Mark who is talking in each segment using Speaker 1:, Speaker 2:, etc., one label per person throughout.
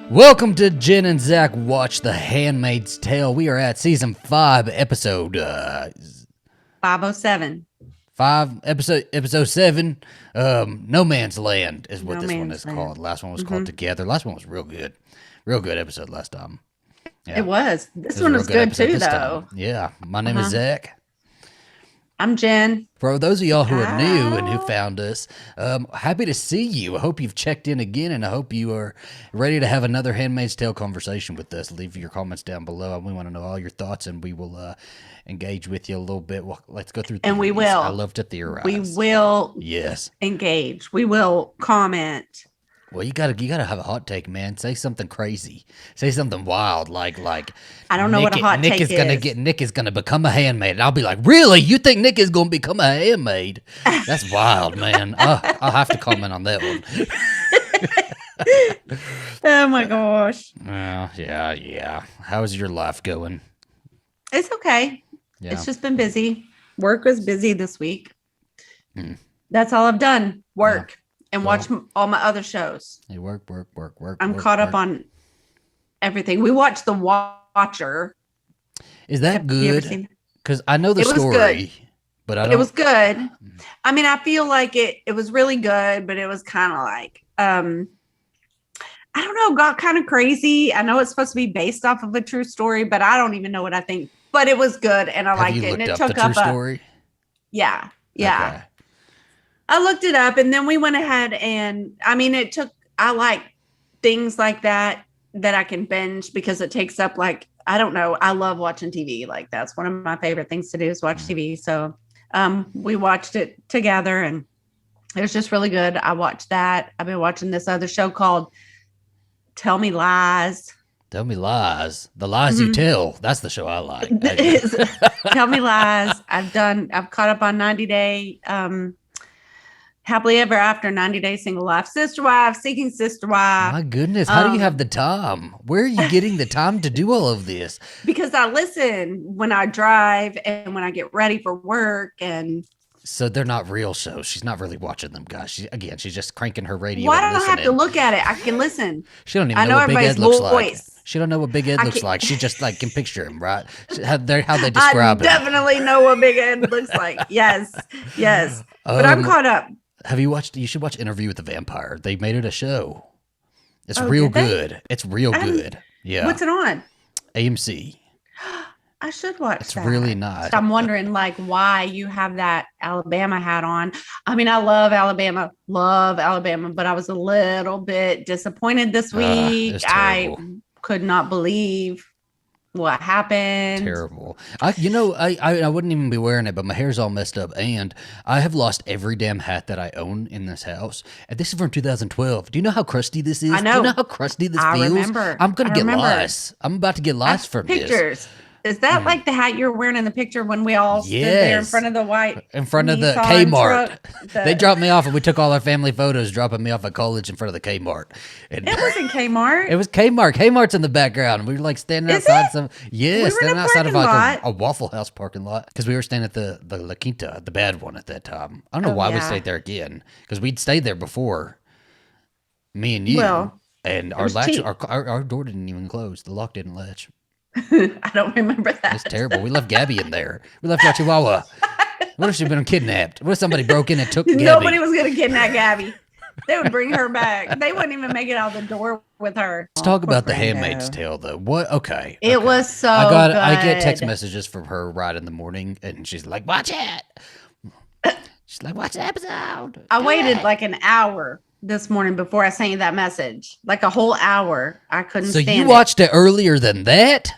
Speaker 1: Welcome to Jen and Zach Watch The Handmaid's Tale. We are at season 5, episode
Speaker 2: 507.
Speaker 1: episode 7. No Man's Land is what
Speaker 2: No
Speaker 1: this one
Speaker 2: Man's
Speaker 1: is
Speaker 2: Land.
Speaker 1: called. Last one was called Together. Last one was real good episode last time. Yeah.
Speaker 2: It was. This
Speaker 1: It
Speaker 2: one
Speaker 1: a
Speaker 2: was
Speaker 1: real
Speaker 2: good
Speaker 1: episode
Speaker 2: too,
Speaker 1: this
Speaker 2: though.
Speaker 1: time. Yeah, my name is Zach.
Speaker 2: I'm Jen.
Speaker 1: For those of y'all who are new and who found us, happy to see you. I hope you've checked in again, and I hope you are ready to have another Handmaid's Tale conversation with us. Leave your comments down below. We want to know all your thoughts, and we will engage with you a little bit. Well, let's go through.
Speaker 2: And we will.
Speaker 1: I love to theorize.
Speaker 2: We will.
Speaker 1: Yes.
Speaker 2: Engage. We will comment.
Speaker 1: Well, you gotta have a hot take, man. Say something crazy. Say something wild, like.
Speaker 2: I don't know what a hot
Speaker 1: Nick
Speaker 2: take
Speaker 1: is gonna get. Nick is gonna become a handmaid, and I'll be like, really? You think Nick is gonna become a handmaid? That's wild, man. I'll have to comment on that one.
Speaker 2: Oh my gosh.
Speaker 1: Yeah. How's your life going?
Speaker 2: It's okay.
Speaker 1: Yeah.
Speaker 2: It's just been busy. Work was busy this week. That's all I've done. Work.
Speaker 1: Yeah.
Speaker 2: And watch all my other shows.
Speaker 1: You work.
Speaker 2: I'm caught up on everything. We watched The Watcher.
Speaker 1: Is that good? Because I know the story,
Speaker 2: good.
Speaker 1: But I don't.
Speaker 2: It was good. I mean, I feel like it was really good, but it was kind of like, I don't know, got kind of crazy. I know it's supposed to be based off of a true story, but I don't even know what I think. But it was good, and I liked it. And it took up
Speaker 1: the true story?
Speaker 2: Yeah.
Speaker 1: Okay.
Speaker 2: I looked it up, and then we went ahead and, I mean, I like things like that I can binge because it takes up, like, I don't know. I love watching TV. Like, that's one of my favorite things to do is watch TV. So we watched it together, and it was just really good. I watched that. I've been watching this other show called Tell Me Lies.
Speaker 1: Tell Me Lies. The Lies You Tell. That's the show I like.
Speaker 2: Tell Me Lies. I've caught up on 90 Day Happily Ever After, 90 Day Single Life, Sister Wife, Seeking Sister Wife.
Speaker 1: My goodness, how do you have the time? Where are you getting the time to do all of this?
Speaker 2: Because I listen when I drive and when I get ready for work. And
Speaker 1: so they're not real shows. She's not really watching them, guys. She's just cranking her radio.
Speaker 2: Why don't I have to look at it? I can listen.
Speaker 1: She don't even know what Big Ed looks like. She don't know what Big Ed looks like. She just like can picture him, right? How they describe him.
Speaker 2: I definitely know what Big Ed looks like. Yes. But I'm caught up.
Speaker 1: Have you watched? You should watch Interview with the Vampire. They made it a show. It's real good. It's real good. Yeah.
Speaker 2: What's it on?
Speaker 1: AMC.
Speaker 2: I should watch
Speaker 1: It's
Speaker 2: that.
Speaker 1: really nice.
Speaker 2: I'm wondering, like, why you have that Alabama hat on. I mean, I love Alabama, but I was a little bit disappointed this week. I could not believe what happened.
Speaker 1: Terrible. I wouldn't even be wearing it, but my hair's all messed up, and I have lost every damn hat that I own in this house. And this is from 2012. Do you know how crusty this is?
Speaker 2: I know.
Speaker 1: Do you know how crusty this feels?
Speaker 2: Remember.
Speaker 1: I'm gonna get lice. I'm about to get lice from
Speaker 2: pictures.
Speaker 1: this.
Speaker 2: Is that like the hat you're wearing in the picture when we all stood there in front of the
Speaker 1: in front of the Kmart? They dropped me off, and we took all our family photos, dropping me off at college in front of the Kmart. And
Speaker 2: it wasn't Kmart.
Speaker 1: It was Kmart. Kmart's in the background. We were like standing outside standing outside of like a Waffle House parking lot because we were staying at the La Quinta, the bad one at that time. I don't know why we stayed there again because we'd stayed there before. Me and you. Well, and our door didn't even close. The lock didn't latch.
Speaker 2: I don't remember that.
Speaker 1: It's terrible. We left Gabby in there. We left our Chihuahua. What if she'd been kidnapped? What if somebody broke in and took Gabby?
Speaker 2: Nobody was going to kidnap Gabby. They would bring her back. They wouldn't even make it out the door with her.
Speaker 1: Let's talk about the Handmaid's Tale, though. What? Okay.
Speaker 2: It was so good.
Speaker 1: I get text messages from her right in the morning, and she's like, watch it. She's like, watch the episode.
Speaker 2: I waited like an hour this morning before I sent you that message. Like a whole hour. I couldn't stand it.
Speaker 1: So you watched it earlier than that?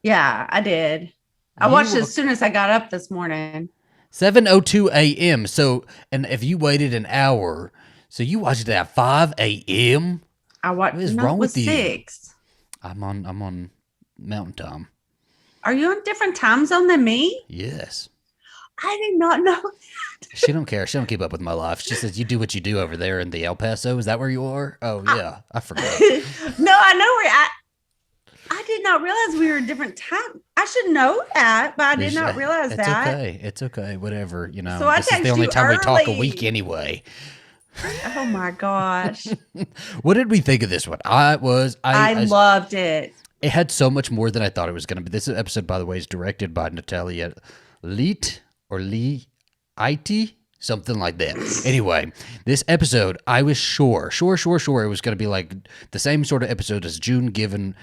Speaker 2: Yeah, I did. I watched it as soon as I got up this morning.
Speaker 1: 7:02 a.m. So, and if you waited an hour, so you watched it at 5 a.m.?
Speaker 2: I watched.
Speaker 1: What is wrong with you?
Speaker 2: 6.
Speaker 1: I'm on Mountain Time.
Speaker 2: Are you on a different time zone than me?
Speaker 1: Yes.
Speaker 2: I did not know that.
Speaker 1: She don't care. She don't keep up with my life. She says, you do what you do over there in the El Paso. Is that where you are? Oh, yeah. I forgot.
Speaker 2: No, I know where I did not realize we were a different time. I should know that, but I did not realize that.
Speaker 1: It's okay. It's okay. Whatever, you know.
Speaker 2: So
Speaker 1: this is the only time we talk a week anyway.
Speaker 2: Oh my gosh.
Speaker 1: What did we think of this one? I
Speaker 2: loved it.
Speaker 1: It had so much more than I thought it was going to be. This episode, by the way, is directed by Natalia Leet or Lee It, something like that. Anyway, this episode, I was sure it was going to be like the same sort of episode as June giving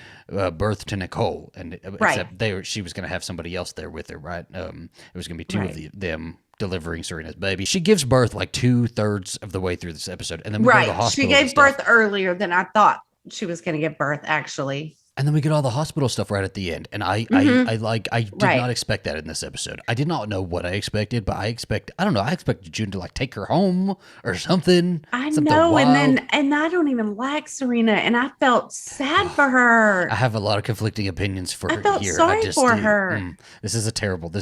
Speaker 1: birth to Nicole, and except she was going to have somebody else there with her, right? It was going to be two of them delivering Serena's baby. She gives birth like 2/3 of the way through this episode, and then we go to the hospital.
Speaker 2: She gave birth earlier than I thought she was going to give birth, actually.
Speaker 1: And then we get all the hospital stuff right at the end. And I did not expect that in this episode. I did not know what I expected, but I expected June to like take her home or something.
Speaker 2: I know. Wild. And I don't even like Serena, and I felt sad for her.
Speaker 1: I have a lot of conflicting opinions for her.
Speaker 2: I felt sorry for her.
Speaker 1: This is terrible.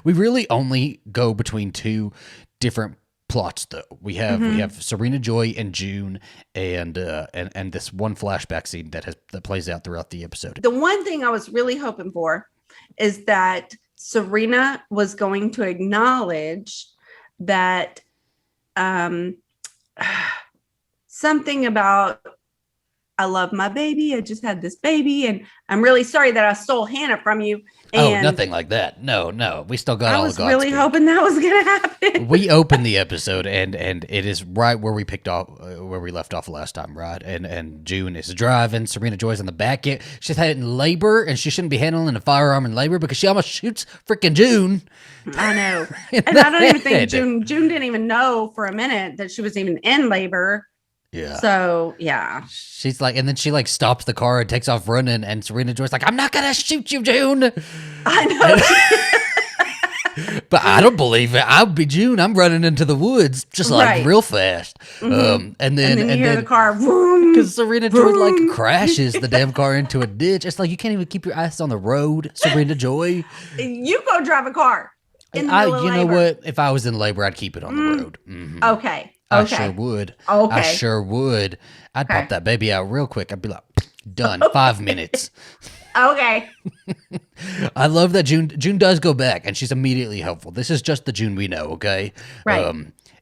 Speaker 1: We really only go between two different plots, though. We have Serena Joy and June, and this one flashback scene that plays out throughout the episode.
Speaker 2: The one thing I was really hoping for is that Serena was going to acknowledge that something about, I love my baby. I just had this baby, and I'm really sorry that I stole Hannah from you. And
Speaker 1: nothing like that. No. We still got all the Godspeed.
Speaker 2: I was really hoping that was going to happen.
Speaker 1: We opened the episode, and it is right where we picked off, where we left off last time, right? And June is driving. Serena Joy's in the back. She's had it in labor, and she shouldn't be handling a firearm in labor because she almost shoots freaking June.
Speaker 2: I know. And I don't even think June didn't even know for a minute that she was even in labor.
Speaker 1: Yeah.
Speaker 2: So, yeah.
Speaker 1: She's like, and then she like stops the car and takes off running, and Serena Joy's like, I'm not going to shoot you, June.
Speaker 2: I
Speaker 1: know. But I don't believe it. I'll be June. I'm running into the woods just like real fast. And then
Speaker 2: you hear the car, boom.
Speaker 1: Because Serena Joy like crashes the damn car into a ditch. It's like, you can't even keep your ass on the road, Serena Joy.
Speaker 2: You go drive a car. You know
Speaker 1: what? If I was in labor, I'd keep it on the road. Mm-hmm.
Speaker 2: Okay.
Speaker 1: I sure would.
Speaker 2: Okay.
Speaker 1: I sure would. I'd pop that baby out real quick. I'd be like, done. 5 minutes.
Speaker 2: Okay.
Speaker 1: I love that June does go back, and she's immediately helpful. This is just the June we know, okay?
Speaker 2: Right.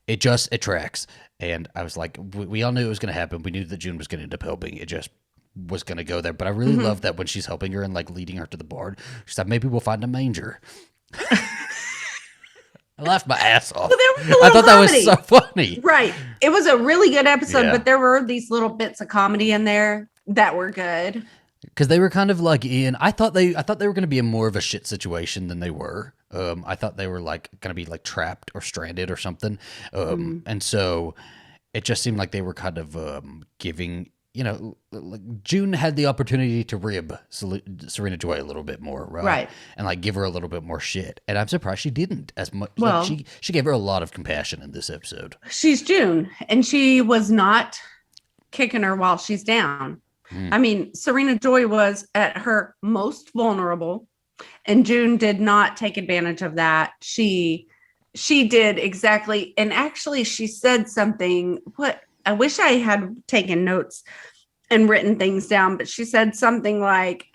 Speaker 1: It tracks. And I was like, we all knew it was going to happen. We knew that June was going to end up helping. It just was going to go there. But I really love that when she's helping her and like leading her to the barn, she's like, maybe we'll find a manger. I laughed my ass off.
Speaker 2: Well,
Speaker 1: I thought that was so funny.
Speaker 2: Right. It was a really good episode, but there were these little bits of comedy in there that were good.
Speaker 1: Because they were kind of like I thought they were going to be in more of a shit situation than they were. I thought they were like going to be like trapped or stranded or something. And so it just seemed like they were kind of giving, like June had the opportunity to rib Serena Joy a little bit more, right? And like give her a little bit more shit. And I'm surprised she didn't as much. Well, like she gave her a lot of compassion in this episode.
Speaker 2: She's June, and she was not kicking her while she's down. I mean, Serena Joy was at her most vulnerable, and June did not take advantage of that. She did exactly, and actually she said something, I wish I had taken notes and written things down, but she said something like,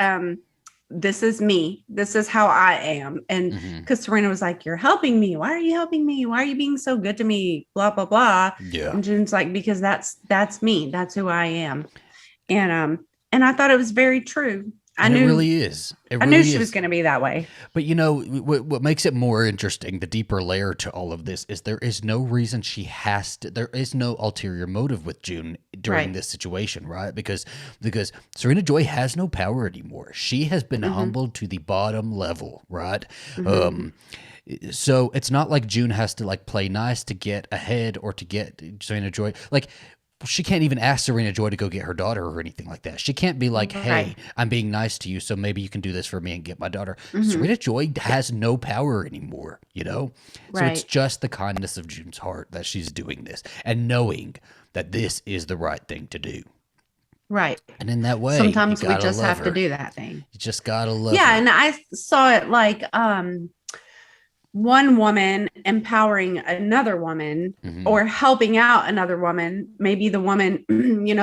Speaker 2: this is me. This is how I am. And because Serena was like, you're helping me. Why are you helping me? Why are you being so good to me? Blah, blah, blah.
Speaker 1: Yeah.
Speaker 2: And June's like, because that's me. That's who I am. And I thought it was very true.
Speaker 1: It really is.
Speaker 2: I knew she was going to be that way.
Speaker 1: But what makes it more interesting, the deeper layer to all of this, is there is no reason there is no ulterior motive with June during this situation, right? Because Serena Joy has no power anymore. She has been humbled to the bottom level, right? So it's not like June has to like play nice to get ahead or to get Serena Joy. Like, she can't even ask Serena Joy to go get her daughter or anything like that. She can't be like, hey, I'm being nice to you, so maybe you can do this for me and get my daughter. Serena Joy has no power anymore, So it's just the kindness of June's heart that she's doing this and knowing that this is the right thing to do.
Speaker 2: Right.
Speaker 1: And in that way,
Speaker 2: sometimes we just have to do that thing.
Speaker 1: You just got to love her.
Speaker 2: Yeah, and I saw it like one woman empowering another woman or helping out another woman. Maybe the woman,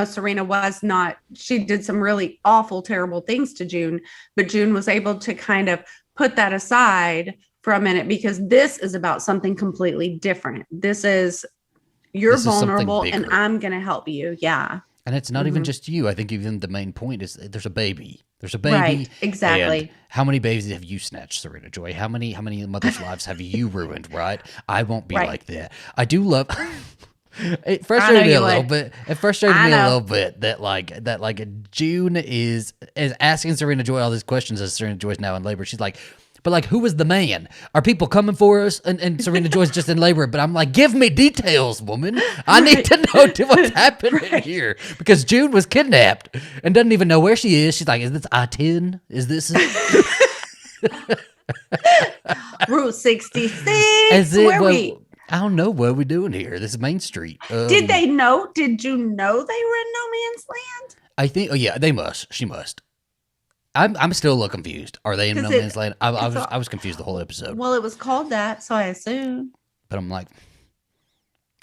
Speaker 2: Serena was not, she did some really awful, terrible things to June, but June was able to kind of put that aside for a minute because this is about something completely different. This is You're vulnerable and I'm going to help you. Yeah.
Speaker 1: And it's not even just you. I think even the main point is there's a baby. There's a baby.
Speaker 2: Right, exactly.
Speaker 1: And how many babies have you snatched, Serena Joy? How many mothers' lives have you ruined, right? I won't be like that. I do love... It frustrated me a little bit. It frustrated me a little bit that June is asking Serena Joy all these questions as Serena Joy's now in labor. She's like, but like, who was the man? Are people coming for us? And Serena Joy's just in labor. But I'm like, give me details, woman. I need to know what's happening here, because June was kidnapped and doesn't even know where she is. She's like, is this I-10? Is this
Speaker 2: Route 66? Where are we?
Speaker 1: I don't know what we're doing here. This is Main Street.
Speaker 2: Did they know? Did you know they were in no man's land?
Speaker 1: I think. Oh yeah, they must. She must. I'm still a little confused. Are they in no man's land? I was confused the whole episode.
Speaker 2: Well, it was called that, so I assume.
Speaker 1: But I'm like,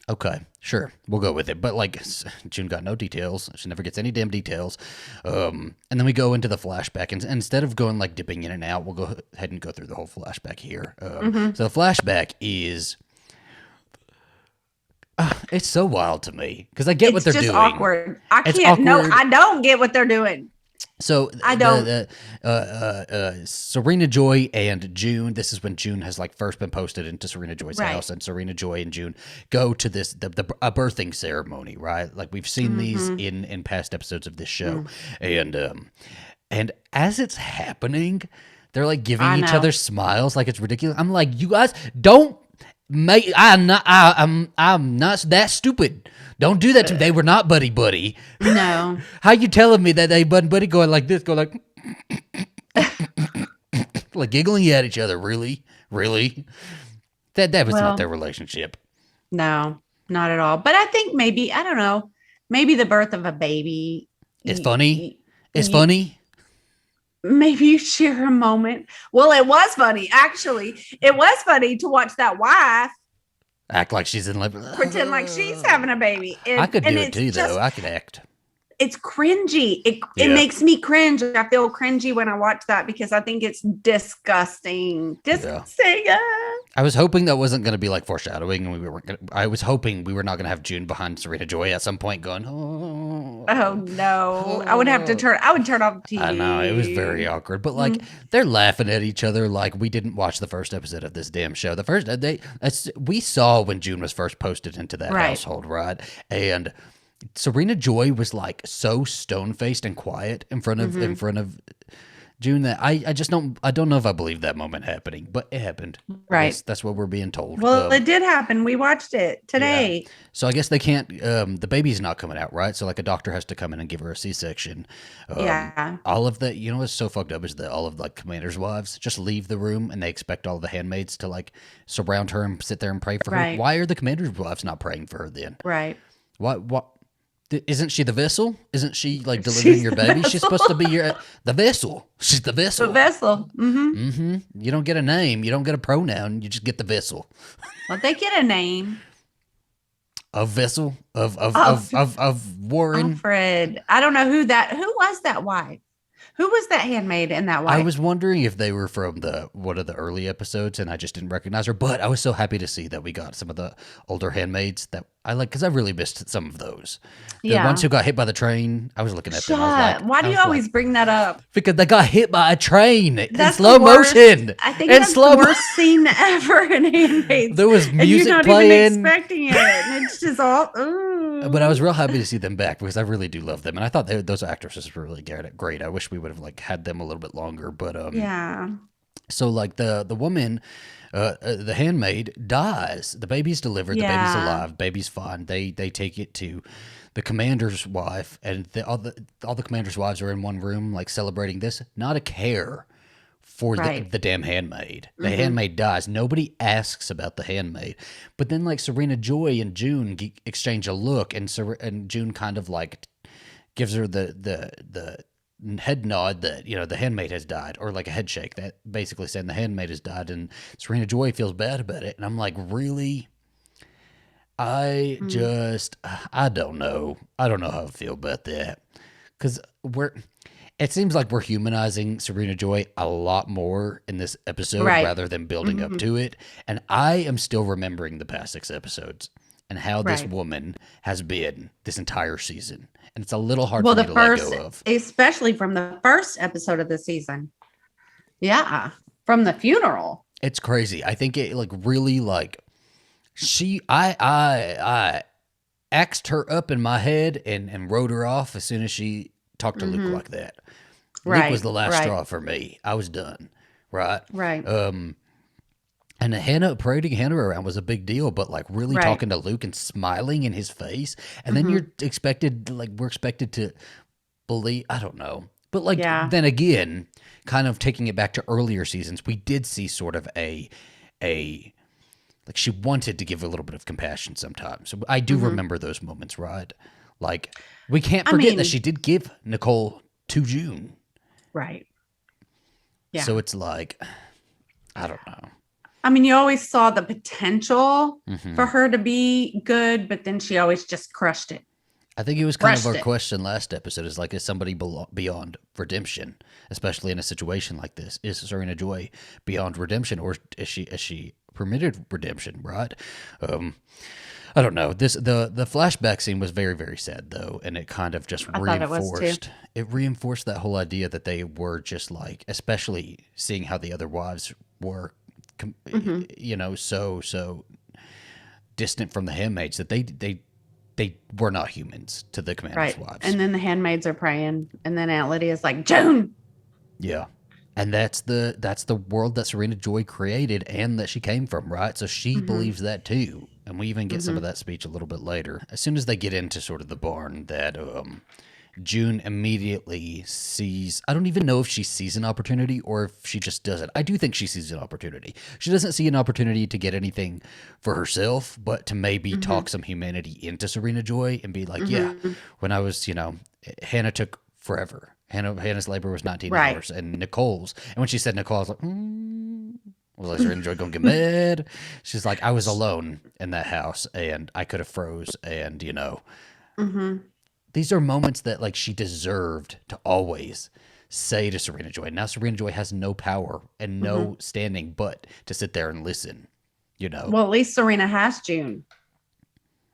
Speaker 1: okay, sure, we'll go with it. But like, June got no details. She never gets any damn details. And then we go into the flashback, and instead of going like dipping in and out, we'll go ahead and go through the whole flashback here. So the flashback is. It's so wild to me because I get what they're doing. It's just
Speaker 2: awkward. I can't. No, I don't get what they're doing.
Speaker 1: So I don't. Serena Joy and June. This is when June has like first been posted into Serena Joy's house, and Serena Joy and June go to this a birthing ceremony, right? Like we've seen these in past episodes of this show, and as it's happening, they're like giving each other smiles, like it's ridiculous. I'm like, you guys don't. I'm not that stupid. Don't do that to me. They were not buddy.
Speaker 2: No.
Speaker 1: How you telling me that they buddy going like this, go like like giggling at each other? Really? That was not their relationship.
Speaker 2: No, not at all. But I think maybe, I don't know, maybe the birth of a baby.
Speaker 1: It's funny. Funny.
Speaker 2: Maybe you share a moment. Well, it was funny. Actually, it was funny to watch that wife
Speaker 1: act like she's in love,
Speaker 2: pretend like she's having a baby.
Speaker 1: I could do it too, though. I could act.
Speaker 2: It's cringy. It makes me cringe. I feel cringy when I watch that because I think it's disgusting. Disgusting. Yeah.
Speaker 1: I was hoping that wasn't going to be like foreshadowing, and I was hoping we were not going to have June behind Serena Joy at some point going,
Speaker 2: oh no. I would turn off the TV.
Speaker 1: I know, it was very awkward, but like they're laughing at each other like we didn't watch the first episode of this damn show. The first we saw when June was first posted into that household, right? And Serena Joy was like so stone-faced and quiet in front of June that I don't know if I believe that moment happening, but it happened.
Speaker 2: Right.
Speaker 1: That's what we're being told.
Speaker 2: Well, it did happen. We watched it today.
Speaker 1: Yeah. So I guess they can't, the baby's not coming out, right? So like a doctor has to come in and give her a C-section. All of the, you know what's so fucked up is that all of like commanders' wives just leave the room and they expect all the handmaids to like surround her and sit there and pray for her. Why are the commanders' wives not praying for her then?
Speaker 2: Right.
Speaker 1: What? Isn't she the vessel? Isn't she like delivering your baby? She's supposed to be the vessel. She's the vessel.
Speaker 2: The vessel.
Speaker 1: You don't get a name. You don't get a pronoun. You just get the vessel.
Speaker 2: Well, they get a name.
Speaker 1: A vessel of Warren.
Speaker 2: Alfred. I don't know who was that wife? Who was that handmaid in that wife?
Speaker 1: I was wondering if they were from one of the early episodes, and I just didn't recognize her. But I was so happy to see that we got some of the older handmaids that I like, because I really missed some of those. The ones who got hit by the train. I was looking at them. I was like,
Speaker 2: why do you always bring that up?
Speaker 1: Because they got hit by a train in slow motion.
Speaker 2: I think that's the worst scene ever in Handmaid.
Speaker 1: There was music
Speaker 2: and
Speaker 1: playing.
Speaker 2: You're not even expecting it. And it's just all.
Speaker 1: But I was real happy to see them back because I really do love them, and I thought those actresses were really great. I wish we would have like had them a little bit longer, but
Speaker 2: yeah.
Speaker 1: So like the woman, the handmaid dies. The baby's delivered. The baby's alive. Baby's fine. They take it to the commander's wife, and all the commander's wives are in one room like celebrating this. Not a care for the damn handmaid. The handmaid dies. Nobody asks about the handmaid. But then like Serena Joy and June exchange a look, and June kind of like gives her the head nod that, you know, the handmaid has died, or like a head shake that basically saying the handmaid has died, and Serena Joy feels bad about it. And I'm like, really? I don't know. I don't know how I feel about that. Because it seems like we're humanizing Serena Joy a lot more in this episode rather than building up to it. And I am still remembering the past 6 episodes. and how this woman has been this entire season. And it's a little hard for me to let go of.
Speaker 2: Especially from the first episode of the season. Yeah. From the funeral.
Speaker 1: It's crazy. I think it like really like I axed her up in my head and wrote her off as soon as she talked to Luke like that. Luke was the last straw for me. I was done. Right. And parading Hannah around was a big deal, but like really talking to Luke and smiling in his face. And then we're expected to believe, I don't know. But like, then again, kind of taking it back to earlier seasons, we did see sort of like she wanted to give a little bit of compassion sometimes. So I do remember those moments, right? Like we can't forget that she did give Nicole to June.
Speaker 2: Right. Yeah.
Speaker 1: So it's like, I don't know.
Speaker 2: I mean, you always saw the potential for her to be good, but then she always just crushed it.
Speaker 1: I think it was kind of our question last episode is like, is somebody beyond redemption, especially in a situation like this? Is Serena Joy beyond redemption, or is she permitted redemption, right? I don't know. The flashback scene was very, very sad though, and it kind of just reinforced that whole idea that they were just like, especially seeing how the other wives were, you know, so distant from the handmaids that they were not humans to the commander's wives.
Speaker 2: And then the handmaids are praying, and then Aunt Lydia's like, June.
Speaker 1: Yeah. And that's the world that Serena Joy created and that she came from, right? So she believes that too. And we even get some of that speech a little bit later. As soon as they get into sort of the barn, that June immediately sees, I don't even know if she sees an opportunity or if she just doesn't. I do think she sees an opportunity. She doesn't see an opportunity to get anything for herself, but to maybe talk some humanity into Serena Joy and be like, yeah, when I was, you know, Hannah took forever. Hannah's labor was 19 hours, and Nicole's. And when she said Nicole, I was like, was like, Serena Joy gonna get mad? She's like, I was alone in that house, and I could have froze, and you know, these are moments that like she deserved to always say to Serena Joy. Now Serena Joy has no power and no standing, but to sit there and listen. You know,
Speaker 2: well, at least Serena has June.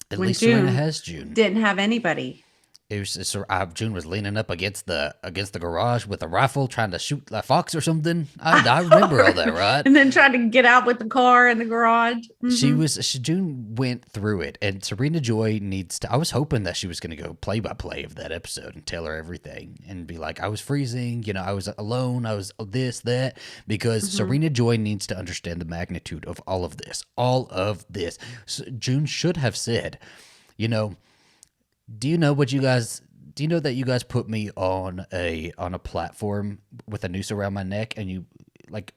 Speaker 1: At least Serena has June.
Speaker 2: Didn't have anybody.
Speaker 1: It was June was leaning up against the garage with a rifle, trying to shoot a fox or something. I remember all that, right?
Speaker 2: And then tried to get out with the car in the garage.
Speaker 1: June went through it, and Serena Joy needs to. I was hoping that she was going to go play by play of that episode and tell her everything, and be like, I was freezing, you know, I was alone, I was this, that, because Serena Joy needs to understand the magnitude of all of this. So June should have said, you know. Do you know that you guys put me on a platform with a noose around my neck, and you like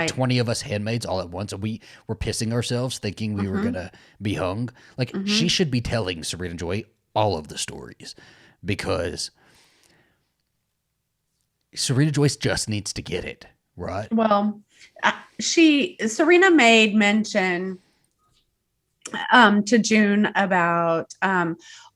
Speaker 1: 20 of us handmaids all at once, and we were pissing ourselves thinking we were gonna be hung? Like she should be telling Serena Joy all of the stories, because Serena Joy just needs to get it, right?
Speaker 2: Well, Serena made mention to June about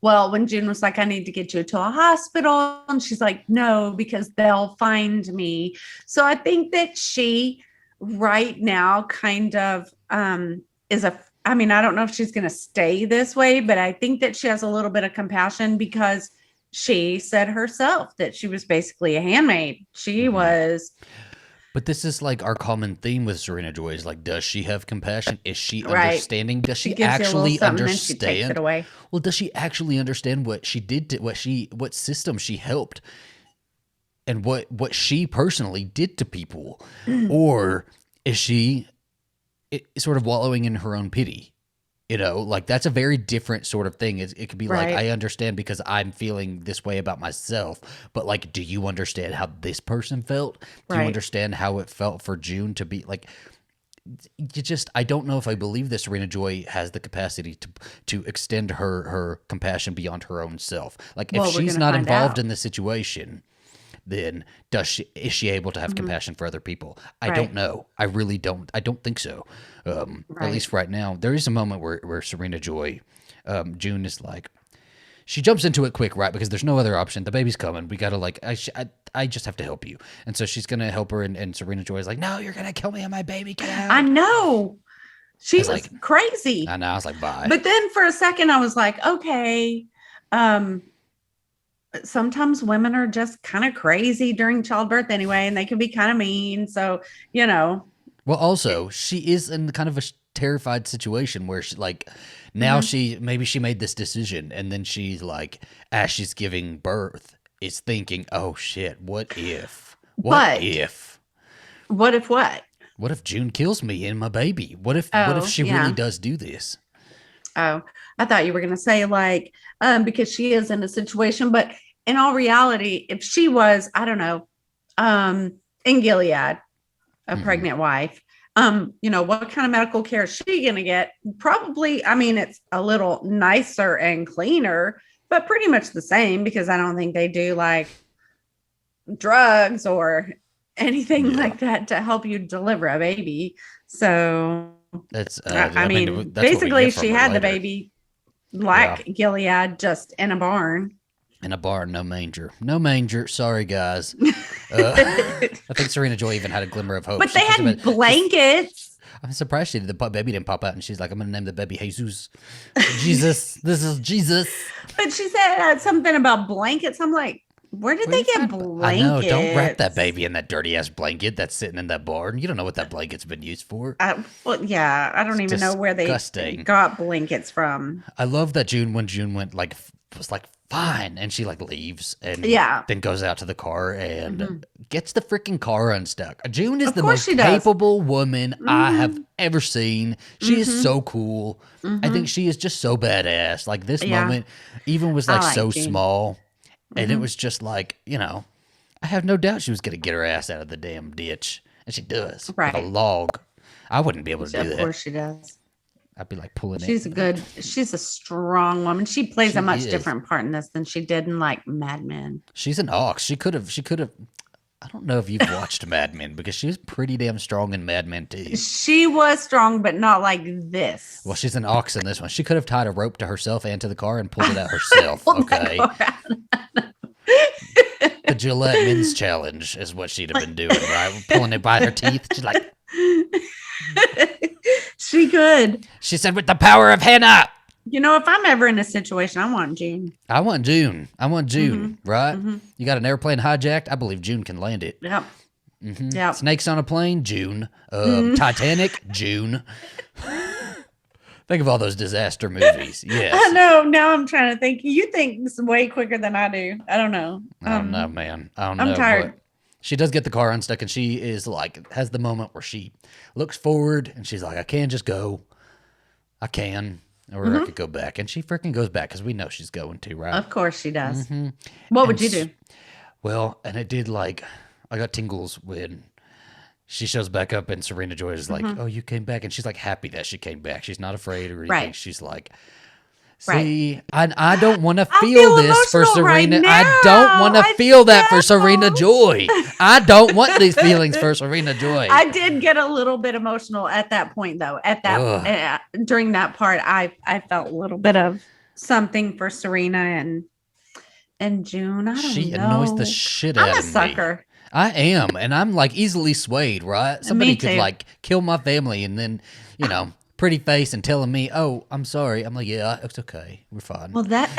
Speaker 2: when June was like, I need to get you to a hospital, and she's like, no, because they'll find me. So I think that she right now kind of I mean, I don't know if she's going to stay this way, but I think that she has a little bit of compassion, because she said herself that she was basically a handmaid. She was.
Speaker 1: But this is like our common theme with Serena Joy is like, does she have compassion? Is she understanding? Does she actually understand? She takes it away. Well, does she actually understand what she did to what system she helped, and what she personally did to people? Or is she sort of wallowing in her own pity? You know, like that's a very different sort of thing. It could be like, I understand because I'm feeling this way about myself, but like, do you understand how this person felt? Do you understand how it felt for June to be like, I don't know if I believe that Serena Joy has the capacity to extend her compassion beyond her own self. Like if she's not involved in the situation, then is she able to have compassion for other people? I don't know. I really don't. I don't think so. At least right now, there is a moment where Serena Joy, June is like, she jumps into it quick, right? Because there's no other option. The baby's coming. We got to like, I just have to help you. And so she's going to help her. And Serena Joy is like, no, you're going to kill me and my baby. Get out.
Speaker 2: I know. She was crazy.
Speaker 1: I know. I was like, bye.
Speaker 2: But then for a second, I was like, okay. Sometimes women are just kind of crazy during childbirth anyway, and they can be kind of mean. So, Well,
Speaker 1: also, she is in kind of a terrified situation where she now maybe she made this decision, and then she's like, as she's giving birth, is thinking, oh shit, what if? What if
Speaker 2: what?
Speaker 1: What if June kills me and my baby? What if she really does do this?
Speaker 2: Oh, I thought you were going to say because she is in a situation, but in all reality, if she was, I don't know, in Gilead, a pregnant wife, what kind of medical care is she going to get? Probably, it's a little nicer and cleaner, but pretty much the same, because I don't think they do drugs or anything like that to help you deliver a baby. So
Speaker 1: that's
Speaker 2: basically she had the baby Gilead, just in a barn.
Speaker 1: In a barn, no manger. No manger. Sorry, guys. I think Serena Joy even had a glimmer of hope.
Speaker 2: But they had blankets.
Speaker 1: I'm surprised the baby didn't pop out, and she's like, I'm going to name the baby Jesus. Jesus. This is Jesus.
Speaker 2: But she said something about blankets. I'm like, where did they get blankets?
Speaker 1: I know. Don't wrap that baby in that dirty-ass blanket that's sitting in that barn. You don't know what that blanket's been used for.
Speaker 2: I don't even know where they got blankets from.
Speaker 1: I love that when June went, was like, fine, and she leaves and then goes out to the car and gets the freaking car unstuck. June is the most capable woman I have ever seen. She is so cool. I think she is just so badass. This moment even was so June. Small, and it was just I have no doubt she was gonna get her ass out of the damn ditch, and she does with a log. I wouldn't be able to do that.
Speaker 2: Of course she does.
Speaker 1: I'd be pulling it.
Speaker 2: She's a strong woman. She plays a much different part in this than she did in Mad Men.
Speaker 1: She's an ox. She could have, I don't know if you've watched Mad Men, because she was pretty damn strong in Mad Men too.
Speaker 2: She was strong, but not like this.
Speaker 1: Well, she's an ox in this one. She could have tied a rope to herself and to the car and pulled it out herself. Okay. The Gillette Men's Challenge is what she'd have been doing, right? Pulling it by her teeth. She's like...
Speaker 2: She could.
Speaker 1: She said, with the power of henna.
Speaker 2: If I'm ever in a situation, I want June.
Speaker 1: I want June, right? You got an airplane hijacked? I believe June can land it.
Speaker 2: Yep. Yep.
Speaker 1: Snakes on a plane? June. Titanic? June. Think of all those disaster movies. Yes.
Speaker 2: I know. Now I'm trying to think. You think way quicker than I do. I don't know.
Speaker 1: I don't know, man. I don't know.
Speaker 2: I'm tired.
Speaker 1: She does get the car unstuck, and she is has the moment where she looks forward and she's like, I can just go. I can. Or I could go back. And she freaking goes back, because we know she's going to, right?
Speaker 2: Of course she does. What would you do?
Speaker 1: Well, and it did I got tingles when she shows back up and Serena Joy is like, oh, you came back. And she's happy that she came back. She's not afraid or anything. Right. She's like, see, I don't want to feel this for Serena. I don't want to feel that for Serena Joy. I don't want these feelings for Serena Joy.
Speaker 2: I did get a little bit emotional at that point, though. At that during that part, I felt a little bit of something for Serena and June. I don't know.
Speaker 1: She annoys the shit out of me.
Speaker 2: I'm a sucker.
Speaker 1: I am, and I'm easily swayed, right? Somebody could kill my family, and then pretty face and telling me, oh, I'm sorry. I'm like, yeah, it's okay. We're fine.
Speaker 2: Well, that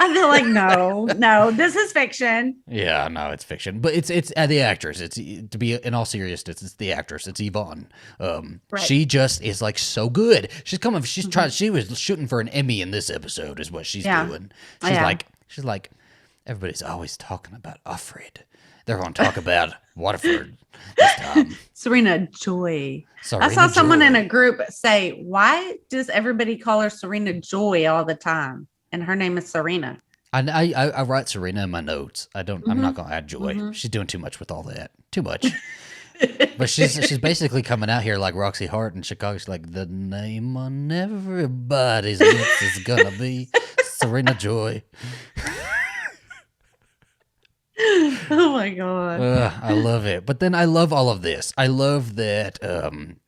Speaker 2: I feel like no, this is fiction.
Speaker 1: Yeah, no, it's fiction, but it's the actress. It's, to be in all seriousness, it's the actress. It's Yvonne. She just is so good. She's trying. She was shooting for an Emmy in this episode, is what she's doing. She's like, everybody's always talking about Alfred. They're going to talk about Waterford this time.
Speaker 2: Serena Joy. I saw someone in a group say, why does everybody call her Serena Joy all the time? And her name is Serena.
Speaker 1: I write Serena in my notes. I'm not going to add Joy. She's doing too much with all that. Too much. But she's basically coming out here like Roxy Hart in Chicago. She's like, the name on everybody's lips is going to be Serena Joy.
Speaker 2: Oh my god.
Speaker 1: I love it. But then I love all of this. I love that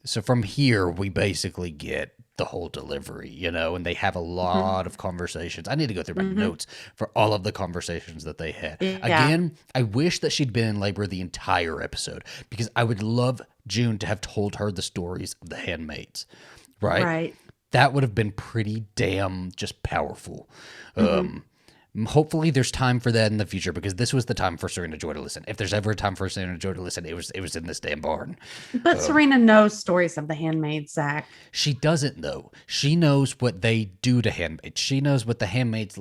Speaker 1: so from here we basically get the whole delivery, and they have a lot of conversations. I need to go through my notes for all of the conversations that they had.
Speaker 2: Yeah.
Speaker 1: Again, I wish that she'd been in labor the entire episode, because I would love June to have told her the stories of the handmaids, right?
Speaker 2: Right.
Speaker 1: That would have been pretty damn just powerful. Hopefully there's time for that in the future, because this was the time for Serena Joy to listen. If there's ever a time for Serena Joy to listen, it was in this damn barn.
Speaker 2: But Serena knows stories of the handmaids, Zach.
Speaker 1: She doesn't, though. She knows what they do to handmaids. She knows what the handmaids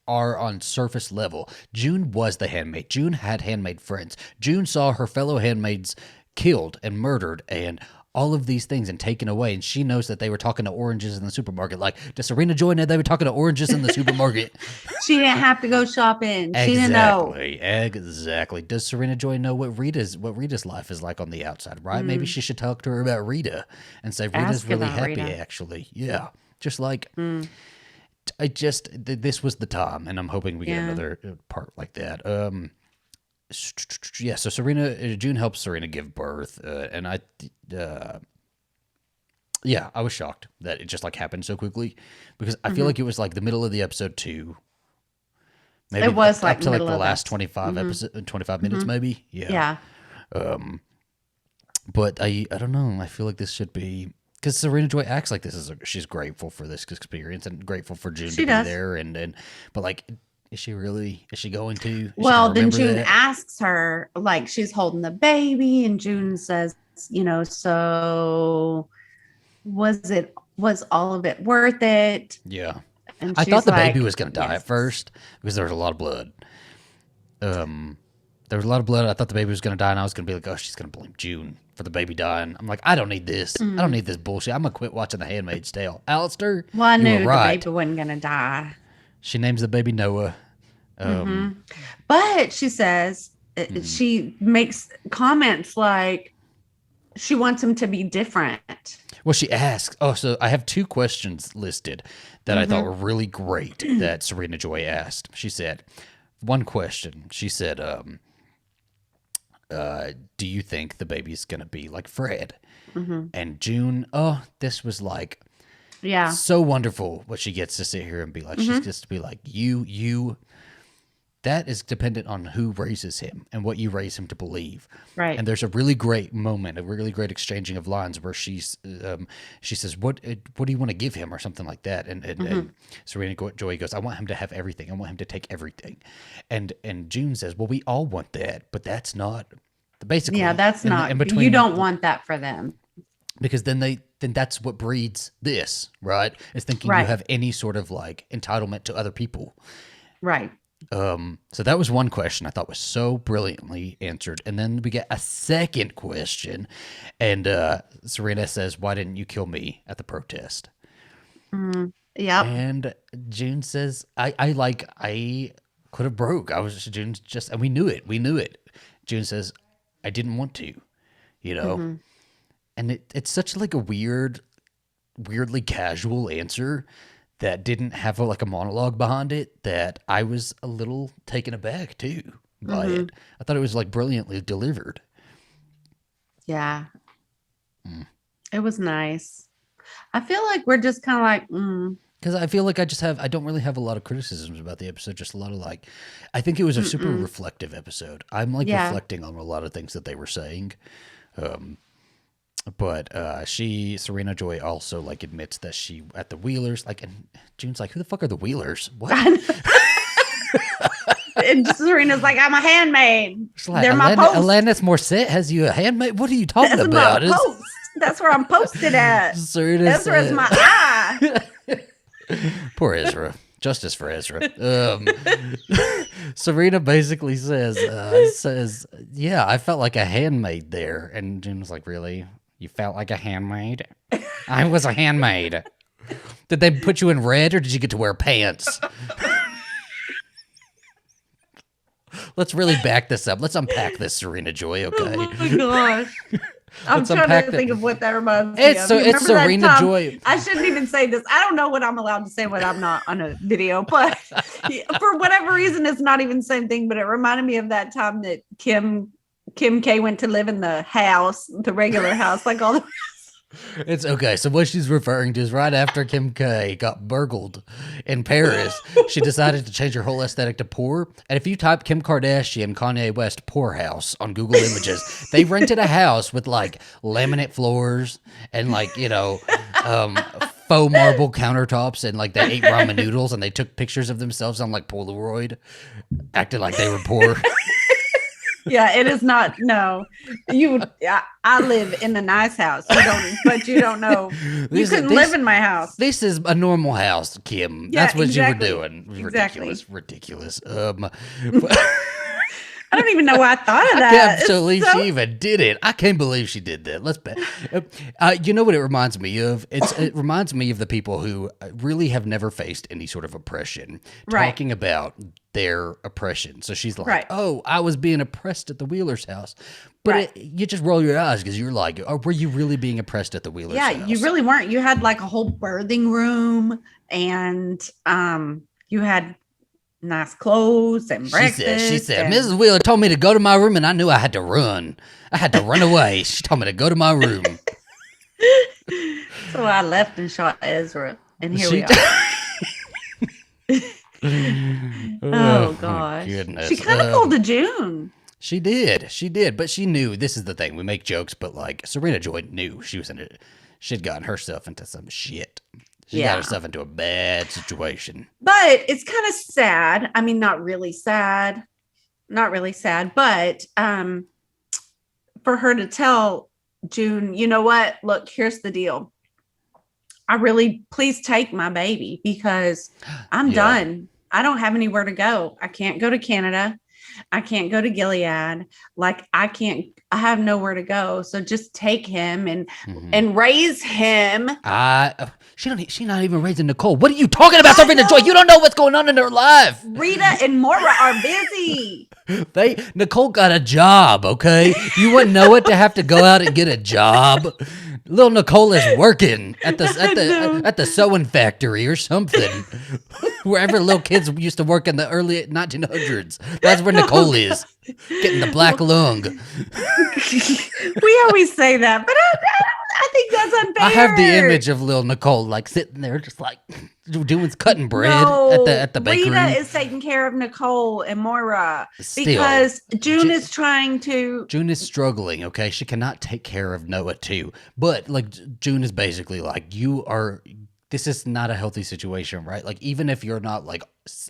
Speaker 1: are on surface level. June was the handmaid. June had handmaid friends. June saw her fellow handmaids killed and murdered and all of these things and taken away, and she knows that they were talking to oranges in the supermarket. Does Serena Joy know they were talking to oranges in the supermarket?
Speaker 2: She didn't have to go shopping. She didn't know.
Speaker 1: Exactly. Does Serena Joy know what Rita's life is like on the outside, right? Maybe she should talk to her about Rita and say Rita's really happy, Rita. Actually. Yeah. Just this was the time, and I'm hoping we get another part like that. Yeah, so June helps Serena give birth, and I was shocked that it just happened so quickly, because I feel like it was the middle of the episode too. Maybe
Speaker 2: it was
Speaker 1: up to the last 25 minutes, maybe. Yeah. But I don't know. I feel like this should be, because Serena Joy acts like she's grateful for this experience and grateful for June to be there, but is she really? Is she going to?
Speaker 2: Then June asks her, she's holding the baby, and June says, so was all of it worth it?
Speaker 1: Yeah. And I thought the baby was going to die at first, because there was a lot of blood. There was a lot of blood. I thought the baby was going to die, and I was going to be like, oh, she's going to blame June for the baby dying. I'm like, I don't need this. I don't need this bullshit. I'm going to quit watching The Handmaid's Tale. Alastair,
Speaker 2: well, I knew the baby wasn't going to die.
Speaker 1: She names the baby Noah.
Speaker 2: But she says, she makes comments like she wants him to be different.
Speaker 1: Well, she asks, so I have two questions listed that I thought were really great that Serena Joy asked. She said, one question, she said, do you think the baby's going to be like Fred? And June, this was so wonderful what she gets to sit here and be like. She gets to be like, you, that is dependent on who raises him and what you raise him to believe.
Speaker 2: Right.
Speaker 1: And there's a really great moment, a really great exchanging of lines where she says, what do you want to give him, or something like that? And Serena Joy goes, I want him to have everything. I want him to take everything. And June says, well, we all want that, but that's not basically.
Speaker 2: Yeah, that's not. You don't want that for them.
Speaker 1: Because then that's what breeds this, right? Is thinking you have any sort of entitlement to other people.
Speaker 2: Right.
Speaker 1: So that was one question I thought was so brilliantly answered. And then we get a second question, and Serena says, why didn't you kill me at the protest?
Speaker 2: Yeah.
Speaker 1: And June says, I could have broke. June's just, and we knew it. June says, I didn't want to, And it's such a weirdly casual answer that didn't have a monologue behind it, that I was a little taken aback too by it. I thought it was brilliantly delivered.
Speaker 2: Yeah. It was nice. I feel like we're just kind of
Speaker 1: because I feel like I don't really have a lot of criticisms about the episode, just a lot of I think it was a super reflective episode. I'm reflecting on a lot of things that they were saying. But Serena Joy also admits that she at the Wheelers, and June's like, who the fuck are the Wheelers? What?
Speaker 2: And Serena's like, I'm a handmaid. They're my post.
Speaker 1: Alanis Morissette has you a handmaid? What are you talking about?
Speaker 2: My post. That's where I'm posted at. Ezra's my eye.
Speaker 1: Poor Ezra. Justice for Ezra. Serena basically says, yeah, I felt like a handmaid there. And June was like, really? You felt like a handmaid? I was a handmaid. Did they put you in red, or did you get to wear pants? Let's really back this up. Let's unpack this, Serena Joy, okay?
Speaker 2: Oh my gosh. I'm trying to think of what that reminds me of.
Speaker 1: It's Serena Joy.
Speaker 2: I shouldn't even say this. I don't know what I'm allowed to say when I'm not on a video, but for whatever reason, it's not even the same thing, but it reminded me of that time that Kim K went to live in the house, the regular house, all the
Speaker 1: It's okay. So what she's referring to is right after Kim K got burgled in Paris, she decided to change her whole aesthetic to poor. And if you type Kim Kardashian, Kanye West, poor house on Google Images, they rented a house with like laminate floors and like, faux marble countertops, and like they ate ramen noodles, and they took pictures of themselves on like Polaroid, acting like they were poor.
Speaker 2: Yeah, it is not. No, I live in a nice house. You don't know. You couldn't live in my house.
Speaker 1: This is a normal house, Kim. Yeah, that's what exactly. You were doing. Ridiculous.
Speaker 2: I don't even know why I thought of that.
Speaker 1: I can't believe she even did it. I can't believe she did that. You know what it reminds me of? It reminds me of the people who really have never faced any sort of oppression, talking about their oppression. So she's like, oh, I was being oppressed at the Wheeler's house. But you just roll your eyes because you're like, oh, were you really being oppressed at the Wheeler's house?
Speaker 2: Yeah, you really weren't. You had like a whole birthing room, and you had nice clothes and breakfast.
Speaker 1: She said, Mrs. Wheeler told me to go to my room, and I knew I had to run. I had to run away. She told me to go to my room.
Speaker 2: So I left and shot Ezra, and here we are. Oh, gosh. She kind of pulled a June.
Speaker 1: She did. But she knew, this is the thing. We make jokes, but like Serena Joy knew she was in it. She'd gotten herself into some shit. She got herself into a bad situation.
Speaker 2: But it's kind of sad. I mean, not really sad, but for her to tell June, you know what? Look, here's the deal. Please take my baby because I'm done. I don't have anywhere to go. I can't go to Canada. I can't go to Gilead. Like I have nowhere to go. So just take him and raise him.
Speaker 1: She's not even raising Nicole. What are you talking about, Serena Joy? You don't know what's going on in her life.
Speaker 2: Rita and Moira are busy.
Speaker 1: Nicole got a job, okay? You wouldn't know it to have to go out and get a job. Little Nicole is working at the sewing factory or something. Wherever little kids used to work in the early 1900s. That's where Nicole is. Getting the black lung.
Speaker 2: We always say that, but I think that's unfair.
Speaker 1: I have the image of little Nicole like sitting there just like cutting bread at the bakery.
Speaker 2: Rita is taking care of Nicole and Moira because June is trying to.
Speaker 1: June is struggling, okay? She cannot take care of Noah too. But like June is basically like, this is not a healthy situation, right? Like even if you're not like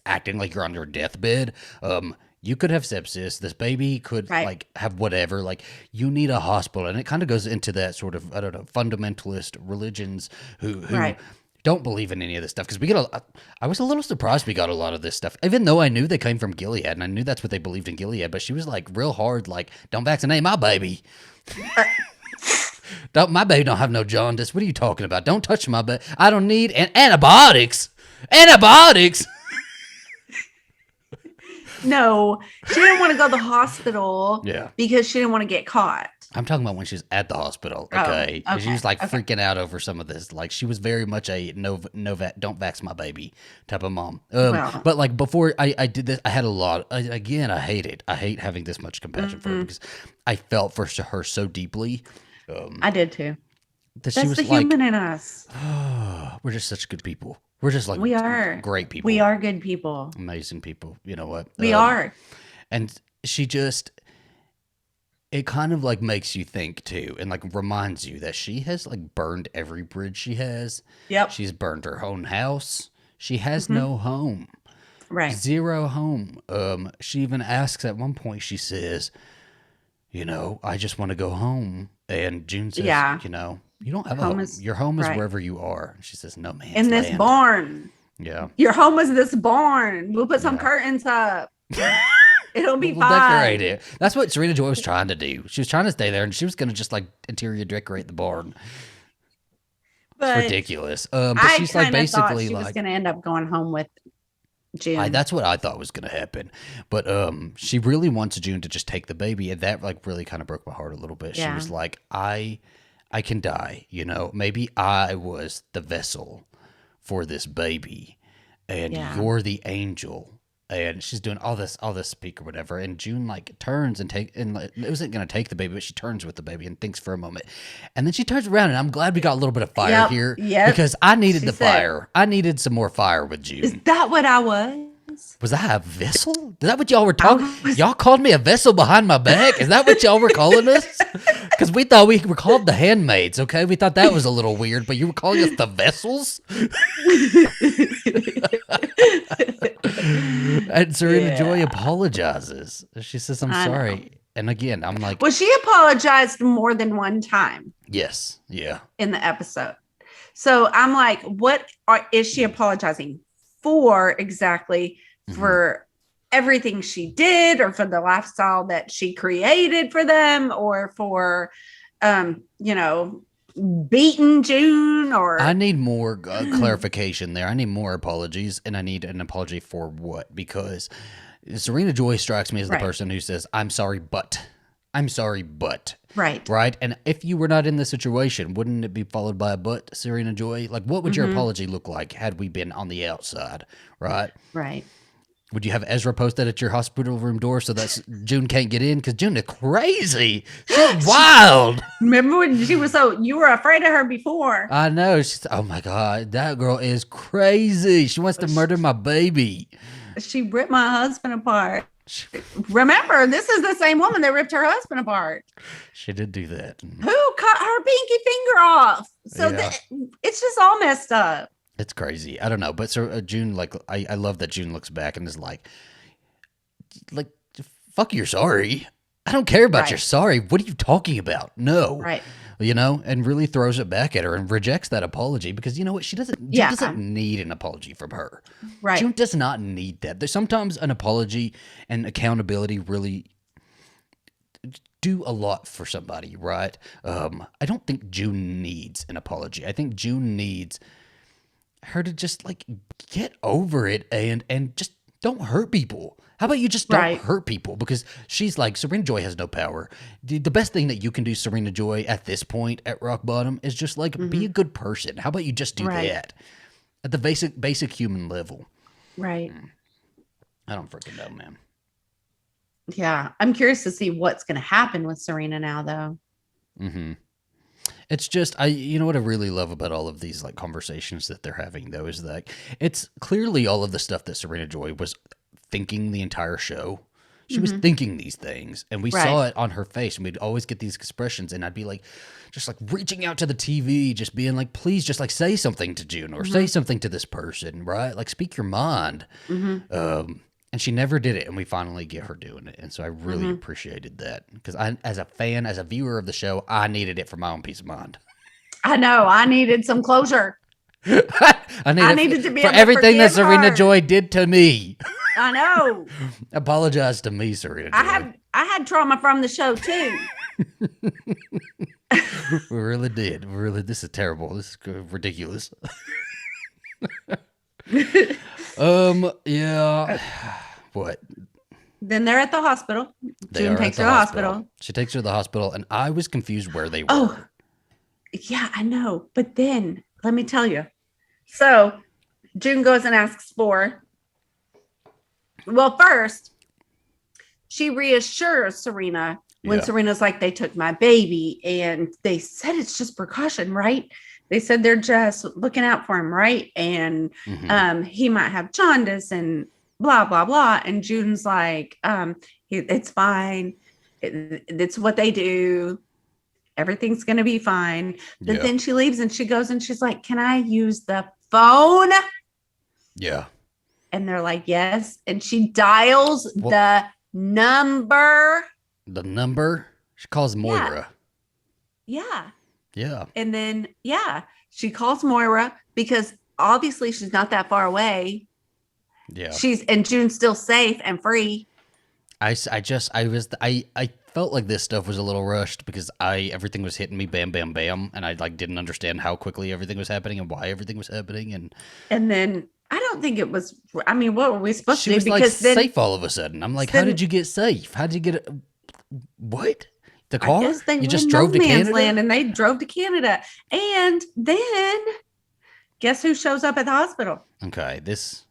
Speaker 1: acting like you're on your deathbed, you could have sepsis. This baby could like have whatever. Like you need a hospital, and it kind of goes into that sort of fundamentalist religions who don't believe in any of this stuff. Because I was a little surprised we got a lot of this stuff, even though I knew they came from Gilead and I knew that's what they believed in Gilead. But she was like real hard, like don't vaccinate my baby. My baby don't have no jaundice. What are you talking about? Don't touch my baby. I don't need antibiotics. Antibiotics.
Speaker 2: No, she didn't want to go to the hospital because she didn't want to get caught.
Speaker 1: I'm talking about when she was at the hospital, okay? She was like freaking out over some of this. Like she was very much a don't vax my baby type of mom. But like before I did this, I had a lot. I hate it. I hate having this much compassion for her because I felt for her so deeply.
Speaker 2: I did too.
Speaker 1: That's
Speaker 2: the human in us.
Speaker 1: Oh, we're just such good people. We're just like
Speaker 2: we are
Speaker 1: great people.
Speaker 2: We are good people.
Speaker 1: Amazing people. You know what?
Speaker 2: We are.
Speaker 1: And it kind of like makes you think too, and like reminds you that she has like burned every bridge she has. Yep. She's burned her own house. She has no home. Right. Zero home. She even asks at one point, she says, I just want to go home. And June says, you don't have a home. Your home is wherever you are. She says, no, man.
Speaker 2: In this barn.
Speaker 1: Yeah.
Speaker 2: Your home is this barn. We'll put some curtains up. It'll be fine.
Speaker 1: Decorate it. That's what Serena Joy was trying to do. She was trying to stay there, and she was going to just like interior decorate the barn. It's ridiculous. But she's like basically
Speaker 2: she was going to end up going home with June.
Speaker 1: That's what I thought was going to happen. But she really wants June to just take the baby, and that like really kind of broke my heart a little bit. She was like, I can die, maybe I was the vessel for this baby, and you're the angel and she's doing all this speak or whatever, and June like turns and it wasn't gonna take the baby, but she turns with the baby and thinks for a moment, and then she turns around, and I'm glad we got a little bit of fire here because I needed fire. I needed some more fire with June.
Speaker 2: Is that what I was?
Speaker 1: Was I a vessel? Is that what y'all were talking? Y'all called me a vessel behind my back? Is that what y'all were calling us? Because we thought we were called the handmaids, okay? We thought that was a little weird, but you were calling us the vessels? And Serena Joy apologizes. She says, I'm sorry. And again, I'm like...
Speaker 2: Well, she apologized more than one time.
Speaker 1: Yes. Yeah.
Speaker 2: In the episode. So I'm like, is she apologizing for exactly? For everything she did, or for the lifestyle that she created for them, or for beating June? Or
Speaker 1: I need more clarification there. I need more apologies, and I need an apology for what? Because Serena Joy strikes me as the person who says, I'm sorry, but. Right. And if you were not in this situation, wouldn't it be followed by a but, Serena Joy? Like, what would your apology look like had we been on the outside? Right. Would you have Ezra posted at your hospital room door so that June can't get in? Because June is crazy. She's wild.
Speaker 2: Remember when she was you were afraid of her before.
Speaker 1: I know. Oh my God. That girl is crazy. She wants to murder my baby.
Speaker 2: She ripped my husband apart. Remember, this is the same woman that ripped her husband apart.
Speaker 1: She did do that.
Speaker 2: Who cut her pinky finger off? So it's just all messed up.
Speaker 1: It's crazy. I don't know. But so June, like, I love that June looks back and is like, fuck, you're sorry. I don't care about your sorry. What are you talking about? No.
Speaker 2: Right.
Speaker 1: And really throws it back at her and rejects that apology because you know what? June doesn't need an apology from her.
Speaker 2: Right.
Speaker 1: June does not need that. There's sometimes an apology and accountability really do a lot for somebody, right? I don't think June needs an apology. I think June needs her to just like get over it and just don't hurt people. How about you just don't hurt people? Because she's like, Serena Joy has no power. The best thing that you can do, Serena Joy, at this point at rock bottom is just like be a good person. How about you just do that at the basic human level?
Speaker 2: Right.
Speaker 1: I don't freaking know, man.
Speaker 2: Yeah, I'm curious to see what's going to happen with Serena now, though.
Speaker 1: It's just, you know what I really love about all of these like conversations that they're having, though, is that it's clearly all of the stuff that Serena Joy was thinking the entire show. She was thinking these things, and we saw it on her face, and we'd always get these expressions, and I'd be like, just like reaching out to the TV, just being like, please, just like say something to June or say something to this person, right? Like speak your mind. And she never did it, and we finally get her doing it. And so I really appreciated that because as a fan, as a viewer of the show, I needed it for my own peace of mind.
Speaker 2: I know. I needed some closure.
Speaker 1: I needed to be for everything that Serena Joy did to me.
Speaker 2: I know.
Speaker 1: Apologize to me, Serena Joy.
Speaker 2: I had trauma from the show too.
Speaker 1: We really did. This is terrible. This is ridiculous. Yeah. What?
Speaker 2: Then they're at the hospital. June takes her to the hospital.
Speaker 1: She takes her to the hospital, and I was confused where they were.
Speaker 2: Oh, yeah, I know. But then, let me tell you. So, June goes and asks first, she reassures Serena when Serena's like, they took my baby, and they said it's just precaution, right? They said they're just looking out for him, right? And he might have jaundice and blah, blah, blah. And June's like, it's fine. It's what they do. Everything's going to be fine. But then she leaves and she goes and she's like, can I use the phone?
Speaker 1: Yeah.
Speaker 2: And they're like, yes. And she dials the number.
Speaker 1: The number? She calls Moira.
Speaker 2: Yeah.
Speaker 1: Yeah.
Speaker 2: And then, she calls Moira because obviously she's not that far away.
Speaker 1: Yeah.
Speaker 2: And June's still safe and free.
Speaker 1: I felt like this stuff was a little rushed because everything was hitting me bam, bam, bam. And I like didn't understand how quickly everything was happening and why everything was happening. And
Speaker 2: then I don't think it was, I mean, what were we supposed to do?
Speaker 1: She was like safe all of a sudden. I'm like, how did you get safe? How did you get it? What? The car?
Speaker 2: I guess they
Speaker 1: you just drove to Canada?
Speaker 2: Land and they drove to Canada. And then guess who shows up at the hospital?
Speaker 1: Okay, this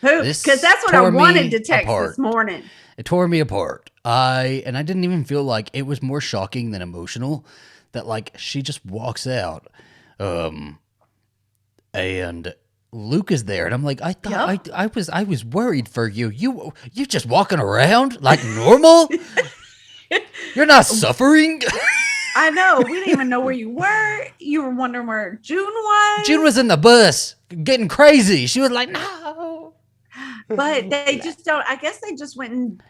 Speaker 2: Because that's what I wanted to text this morning.
Speaker 1: It tore me apart. I didn't even feel like it was more shocking than emotional that like she just walks out, and Luke is there, and I'm like, I thought I was worried for you. You just walking around like normal. You're not suffering.
Speaker 2: I know. We didn't even know where you were. You were wondering where June was.
Speaker 1: June was in the bus getting crazy. She was like, no.
Speaker 2: But they just don't. I guess they just went and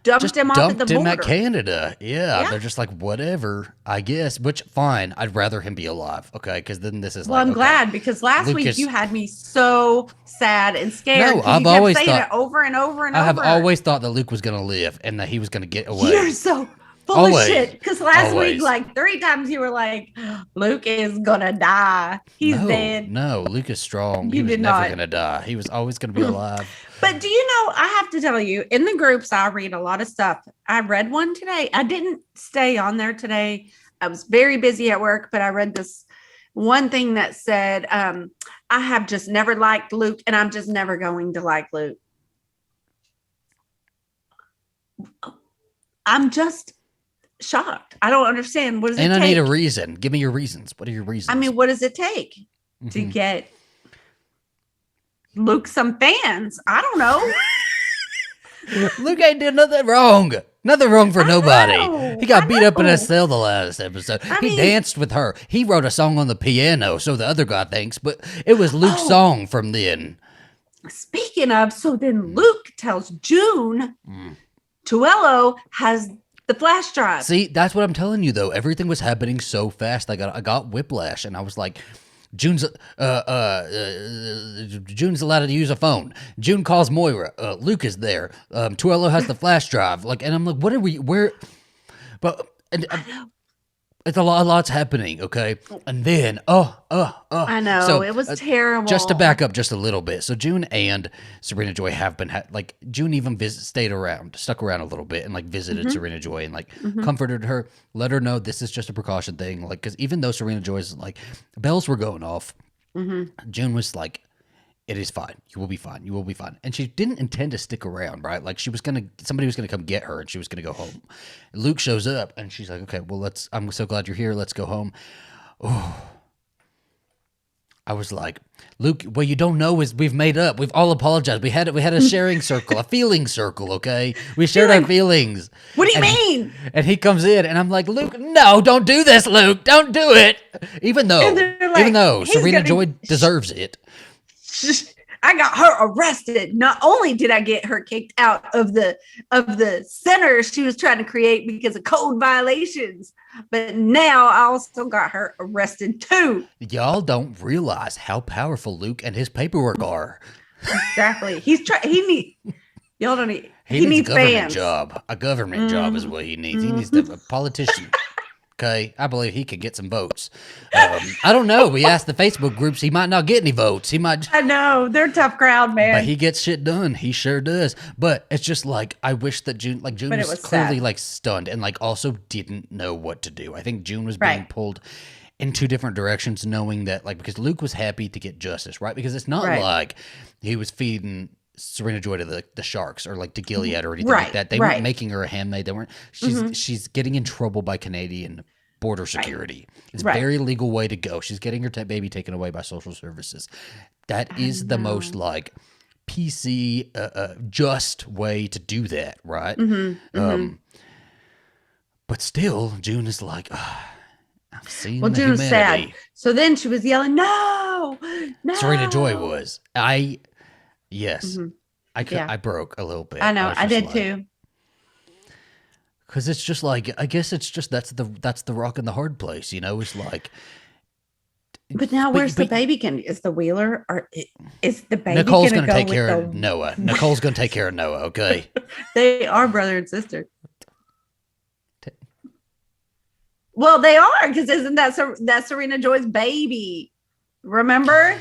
Speaker 2: dumped him off at the border.
Speaker 1: At Canada. Yeah, they're just like, whatever, I guess. Which, fine. I'd rather him be alive. Okay, because then this is
Speaker 2: well, I'm glad because last week you had me so sad and scared. No, I've always thought it over and over and over.
Speaker 1: I have always thought that Luke was going to live and that he was going to get away.
Speaker 2: You're so full of shit. Because last week, like 3 times, you were like, Luke is going to die. He's dead.
Speaker 1: No, Luke is strong. He was never going to die. He was always going to be alive.
Speaker 2: But do you know, I have to tell you, in the groups, I read a lot of stuff. I read one today. I didn't stay on there today. I was very busy at work, but I read this one thing that said, I have just never liked Luke, and I'm just never going to like Luke. I'm just shocked. I don't understand. What does it take?
Speaker 1: And I need a reason. Give me your reasons. What are your reasons?
Speaker 2: I mean, what does it take to get Luke some fans? I don't know.
Speaker 1: Luke ain't did nothing wrong. Nothing wrong for nobody. He got beat up in a cell the last episode. He danced with her. He wrote a song on the piano, so the other guy thinks, but it was Luke's song from then.
Speaker 2: Speaking of, so then Luke tells June Tuello has the flash drive.
Speaker 1: See, that's what I'm telling you, though. Everything was happening so fast. I got whiplash, and I was like, June's allowed to use a phone. June calls Moira. Luke is there. Tuello has the flash drive. Like, and I'm like, what are we? Where? But it's a lot's happening. Okay, and then
Speaker 2: I know. So, it was terrible.
Speaker 1: Just to back up just a little bit. So June and Serena Joy have been like June even stuck around a little bit and like visited Serena Joy and like comforted her, let her know this is just a precaution thing. Like, because even though Serena Joy's like bells were going off, June was like, it is fine. You will be fine. You will be fine. And she didn't intend to stick around, right? Like somebody was gonna come get her and she was gonna go home. Luke shows up and she's like, okay, well I'm so glad you're here. Let's go home. Oh, I was like, Luke, what you don't know is we've made up. We've all apologized. We had a sharing circle, a feeling circle, okay? We shared our feelings.
Speaker 2: What do you mean?
Speaker 1: And he comes in and I'm like, Luke, no, don't do this, Luke. Don't do it. Even though Serena Joy deserves it.
Speaker 2: I got her arrested. Not only did I get her kicked out of the center she was trying to create because of code violations, but now I also got her arrested too.
Speaker 1: Y'all don't realize how powerful Luke and his paperwork are.
Speaker 2: Exactly. He needs
Speaker 1: a government job. A government job is what he needs. He needs a politician. Okay, I believe he could get some votes. I don't know. We asked the Facebook groups. He might not get any votes. He might.
Speaker 2: I know. They're a tough crowd, man.
Speaker 1: But he gets shit done. He sure does. But it's just like, I wish that June was clearly sad. Like stunned and like also didn't know what to do. I think June was being pulled in 2 different directions, knowing that like, because Luke was happy to get justice, right? Because it's not like he was feeding Serena Joy to the sharks or like to Gilead or anything like that. They weren't making her a handmaid. They weren't. She's getting in trouble by Canadian border security. It's a very legal way to go. She's getting her baby taken away by social services. That is the most like PC, just way to do that, right? But still, June is like, I've seen the
Speaker 2: June's
Speaker 1: humanity.
Speaker 2: Sad. So then she was yelling, no.
Speaker 1: Serena Joy was. I broke a little bit.
Speaker 2: I know. I did too.
Speaker 1: Because it's just like, I guess it's just that's the rock and the hard place, you know. It's like,
Speaker 2: but now where's the baby? Is the Wheeler or is the baby?
Speaker 1: Nicole's going to take care of Noah. Nicole's going to take care of Noah. Okay,
Speaker 2: they are brother and sister. Well, they are, because isn't that Serena Joy's baby? Remember?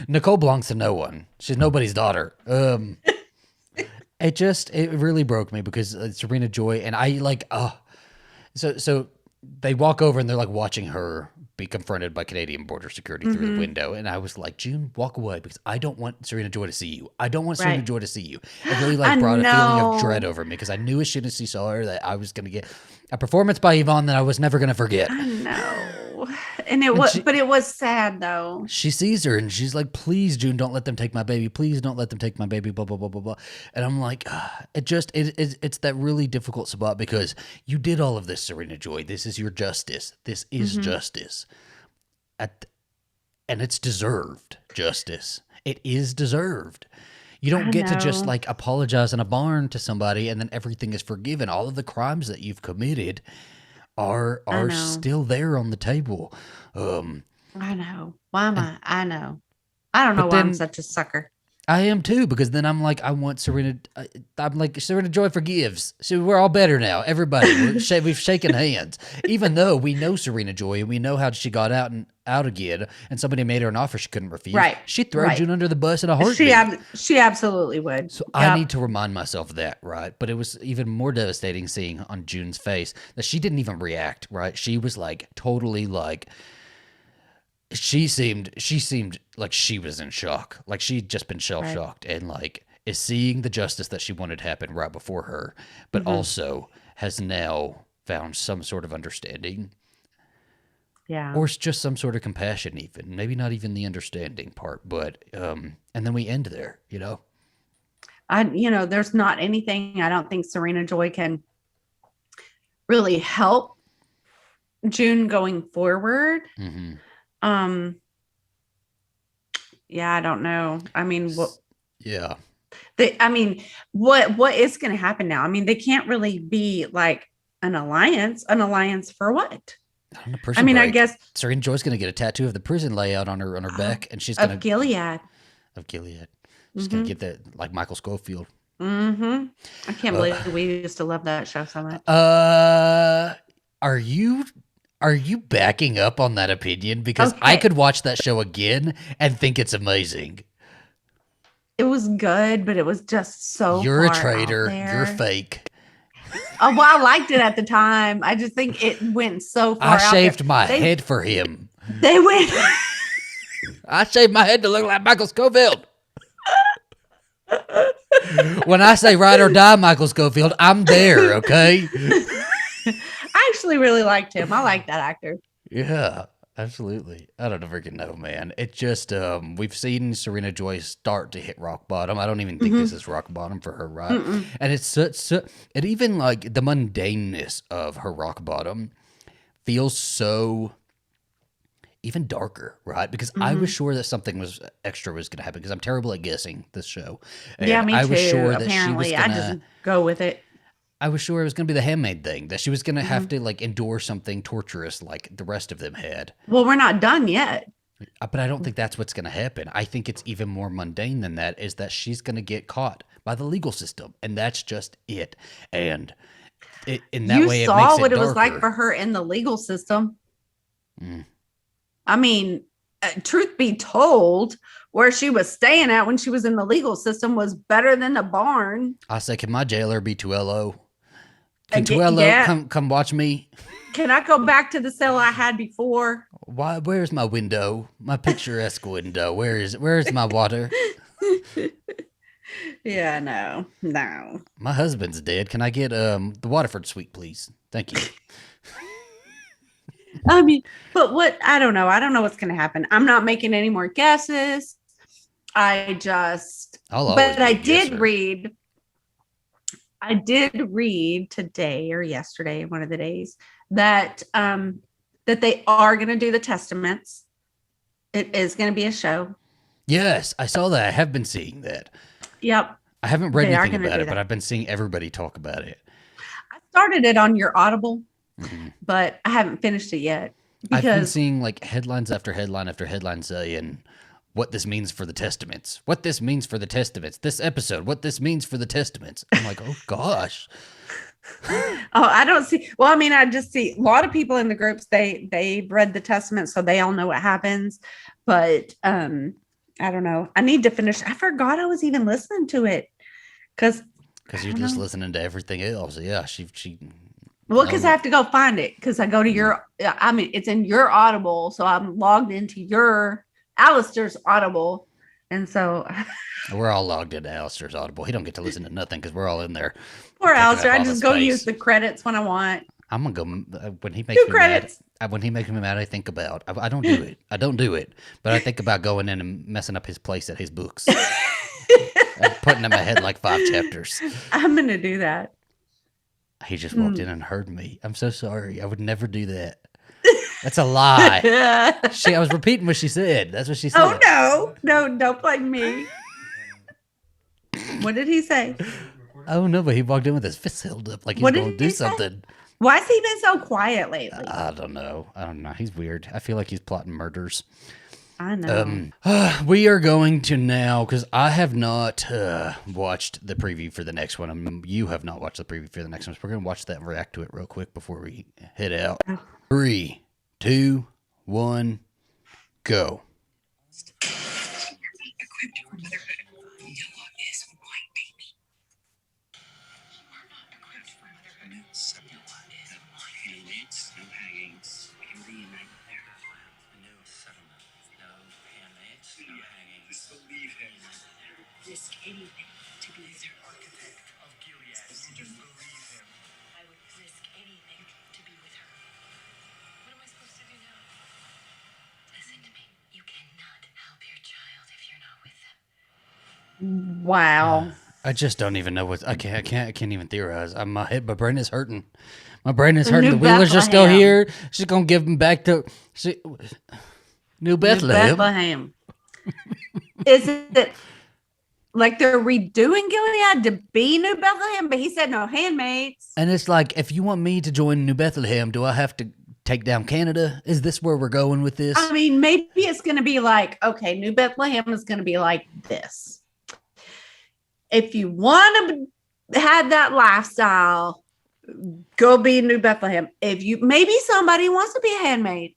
Speaker 1: Nicole belongs to no one. She's nobody's daughter. It really broke me because Serena Joy and I like, so they walk over and they're like watching her be confronted by Canadian border security through the window. And I was like, June, walk away because I don't want Serena Joy to see you. I don't want Serena Joy to see you. It really brought a feeling of dread over me because I knew as soon as she saw her that I was going to get a performance by Yvonne that I was never going to forget.
Speaker 2: I know. And it was sad though.
Speaker 1: She sees her and she's like, please, June, don't let them take my baby. Please don't let them take my baby, blah, blah, blah, blah, blah. And I'm like, it's that really difficult spot because you did all of this, Serena Joy. This is your justice. This is justice. And it's deserved justice. It is deserved. You don't get to just like apologize in a barn to somebody and then everything is forgiven. All of the crimes that you've committed are still there on the table.
Speaker 2: I know. Why am I know. I don't know why I'm such a sucker.
Speaker 1: I am too, because then I'm like, I want Serena. I'm like, Serena Joy forgives. So we're all better now. Everybody, we've shaken hands. Even though we know Serena Joy and we know how she got out again, and somebody made her an offer she couldn't refuse.
Speaker 2: Right.
Speaker 1: She'd throw June under the bus in a heartbeat.
Speaker 2: She absolutely would.
Speaker 1: So I need to remind myself of that, right? But it was even more devastating seeing on June's face that she didn't even react, right? She was like totally like. She seemed like she was in shock. Like she'd just been shell-shocked and like is seeing the justice that she wanted happen right before her, but also has now found some sort of understanding.
Speaker 2: Yeah.
Speaker 1: Or it's just some sort of compassion even. Maybe not even the understanding part, but and then we end there, you know?
Speaker 2: There's not anything I don't think Serena Joy can really help June going forward.
Speaker 1: Mm-hmm.
Speaker 2: Yeah, I don't know. I mean, what is going to happen now? I mean, they can't really be like an alliance for what? I mean, I guess
Speaker 1: Serena Joy's going to get a tattoo of the prison layout on her back, and she's going to
Speaker 2: Gilead.
Speaker 1: She's going to get that like Michael Scofield.
Speaker 2: I can't believe we used to love that show so much.
Speaker 1: Are you backing up on that opinion? Because I could watch that show again and think it's amazing.
Speaker 2: It was good, but it was just so
Speaker 1: You're a traitor. You're fake.
Speaker 2: Oh, well, I liked it at the time. I just think it went so far
Speaker 1: I shaved my head for him.
Speaker 2: They went.
Speaker 1: I shaved my head to look like Michael Scofield. When I say ride or die, Michael Scofield, I'm there, okay?
Speaker 2: I actually really liked him. I like that actor.
Speaker 1: Yeah, absolutely. I don't freaking know, man. It just, we've seen Serena Joy start to hit rock bottom. I don't even think this is rock bottom for her, right? And it's it even like the mundaneness of her rock bottom feels so even darker, right? Because I was sure that something extra was going to happen because I'm terrible at guessing this show. And
Speaker 2: yeah, me too.
Speaker 1: I was sure
Speaker 2: Apparently,
Speaker 1: that she was gonna,
Speaker 2: I just go with it.
Speaker 1: I was sure it was going to be the Handmaid thing, that she was going to have to like endure something torturous like the rest of them had.
Speaker 2: Well, we're not done yet.
Speaker 1: But I don't think that's what's going to happen. I think it's even more mundane than that, is that she's going to get caught by the legal system. And that's just it. And in that way, it makes it darker. You saw what it was like
Speaker 2: for her in the legal system. I mean, truth be told, where she was staying at when she was in the legal system was better than the barn.
Speaker 1: I say, can my jailer be Tuello? Can Tuello come watch me?
Speaker 2: Can I go back to the cell I had before?
Speaker 1: Where's my window? My picturesque window. Where's my water?
Speaker 2: Yeah, no.
Speaker 1: My husband's dead. Can I get the Waterford suite, please? Thank you.
Speaker 2: I mean, but I don't know. I don't know what's going to happen. I'm not making any more guesses. I did read today or yesterday, one of the days, that they are going to do the testaments. It is going to be a show.
Speaker 1: Yes, I saw that. I have been seeing that.
Speaker 2: Yep.
Speaker 1: I haven't read anything about it, but I've been seeing everybody talk about it.
Speaker 2: I started it on your Audible, but I haven't finished it yet.
Speaker 1: I've been seeing like headlines after headline after headline saying what this means for the testaments. What this means for the testaments. This episode, what this means for the testaments. I'm like, oh gosh.
Speaker 2: I don't see. Well, I mean, I just see a lot of people in the groups. They've read the testament, so they all know what happens. But I don't know. I need to finish. I forgot I was even listening to it because
Speaker 1: you're just listening to everything else. Yeah, she
Speaker 2: Well, because I have to go find it because I go to your, I mean, it's in your Audible. So I'm logged into your Alastair's Audible. And so
Speaker 1: we're all logged into Alastair's Audible. He don't get to listen to nothing because we're all in there.
Speaker 2: Poor Alastair. I just go use the credits when I want.
Speaker 1: I'm gonna go when he makes me mad. When he makes me mad, I think about. I don't do it. I don't do it. But I think about going in and messing up his place at his books, putting in my head like 5 chapters.
Speaker 2: I'm gonna do that.
Speaker 1: He just walked in and heard me. I'm so sorry. I would never do that. That's a lie. I was repeating what she said. That's what she said.
Speaker 2: Oh no, don't blame me. What did he say?
Speaker 1: Oh no, but he walked in with his fists held up like he's going to do something.
Speaker 2: Why has he been so quiet lately?
Speaker 1: I don't know. He's weird. I feel like he's plotting murders.
Speaker 2: I know.
Speaker 1: We are going to now, because I have not watched the preview for the next one. You have not watched the preview for the next one. So we're going to watch that and react to it real quick before we head out. 3, 2, 1, go.
Speaker 3: Risk anything to be the architect of Gilead. Just believe him. I would risk anything to be with her. What am I supposed to do now? Listen to me. You cannot help your child if you're not with them.
Speaker 2: Wow.
Speaker 1: I just don't even know what I can't even theorize. My brain is hurting. My brain is hurting. The Wheelers are still here. She's gonna give them back to New Bethlehem.
Speaker 2: Is it like they're redoing Gilead to be New Bethlehem? But he said no, Handmaids.
Speaker 1: And it's like, if you want me to join New Bethlehem, do I have to take down Canada? Is this where we're going with this?
Speaker 2: I mean, maybe it's going to be like, okay, New Bethlehem is going to be like this. If you want to have that lifestyle, go be New Bethlehem. Maybe somebody wants to be a handmaid.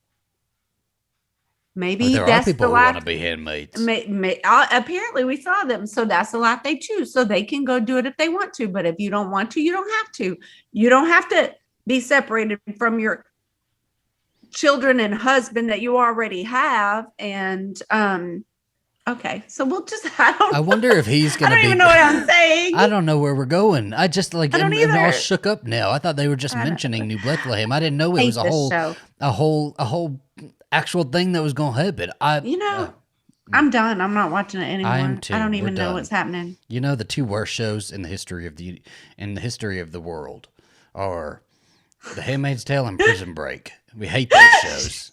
Speaker 2: Maybe that's
Speaker 1: people
Speaker 2: the life.
Speaker 1: Who want to be handmaids.
Speaker 2: Apparently, we saw them, so that's the life they choose. So they can go do it if they want to. But if you don't want to, you don't have to. You don't have to be separated from your children and husband that you already have. And okay, so we'll just. I
Speaker 1: wonder if he's gonna.
Speaker 2: I don't even know what I'm saying.
Speaker 1: I don't know where we're going. I just
Speaker 2: I don't either.
Speaker 1: I'm all shook up now. I thought they were just mentioning New Bethlehem. I didn't know it was a whole actual thing that was going to happen.
Speaker 2: I'm done. I'm not watching it anymore.
Speaker 1: I am too.
Speaker 2: I don't even know what's happening.
Speaker 1: You know, the 2 worst shows in the history of the world are The Handmaid's Tale and Prison Break. We hate those shows.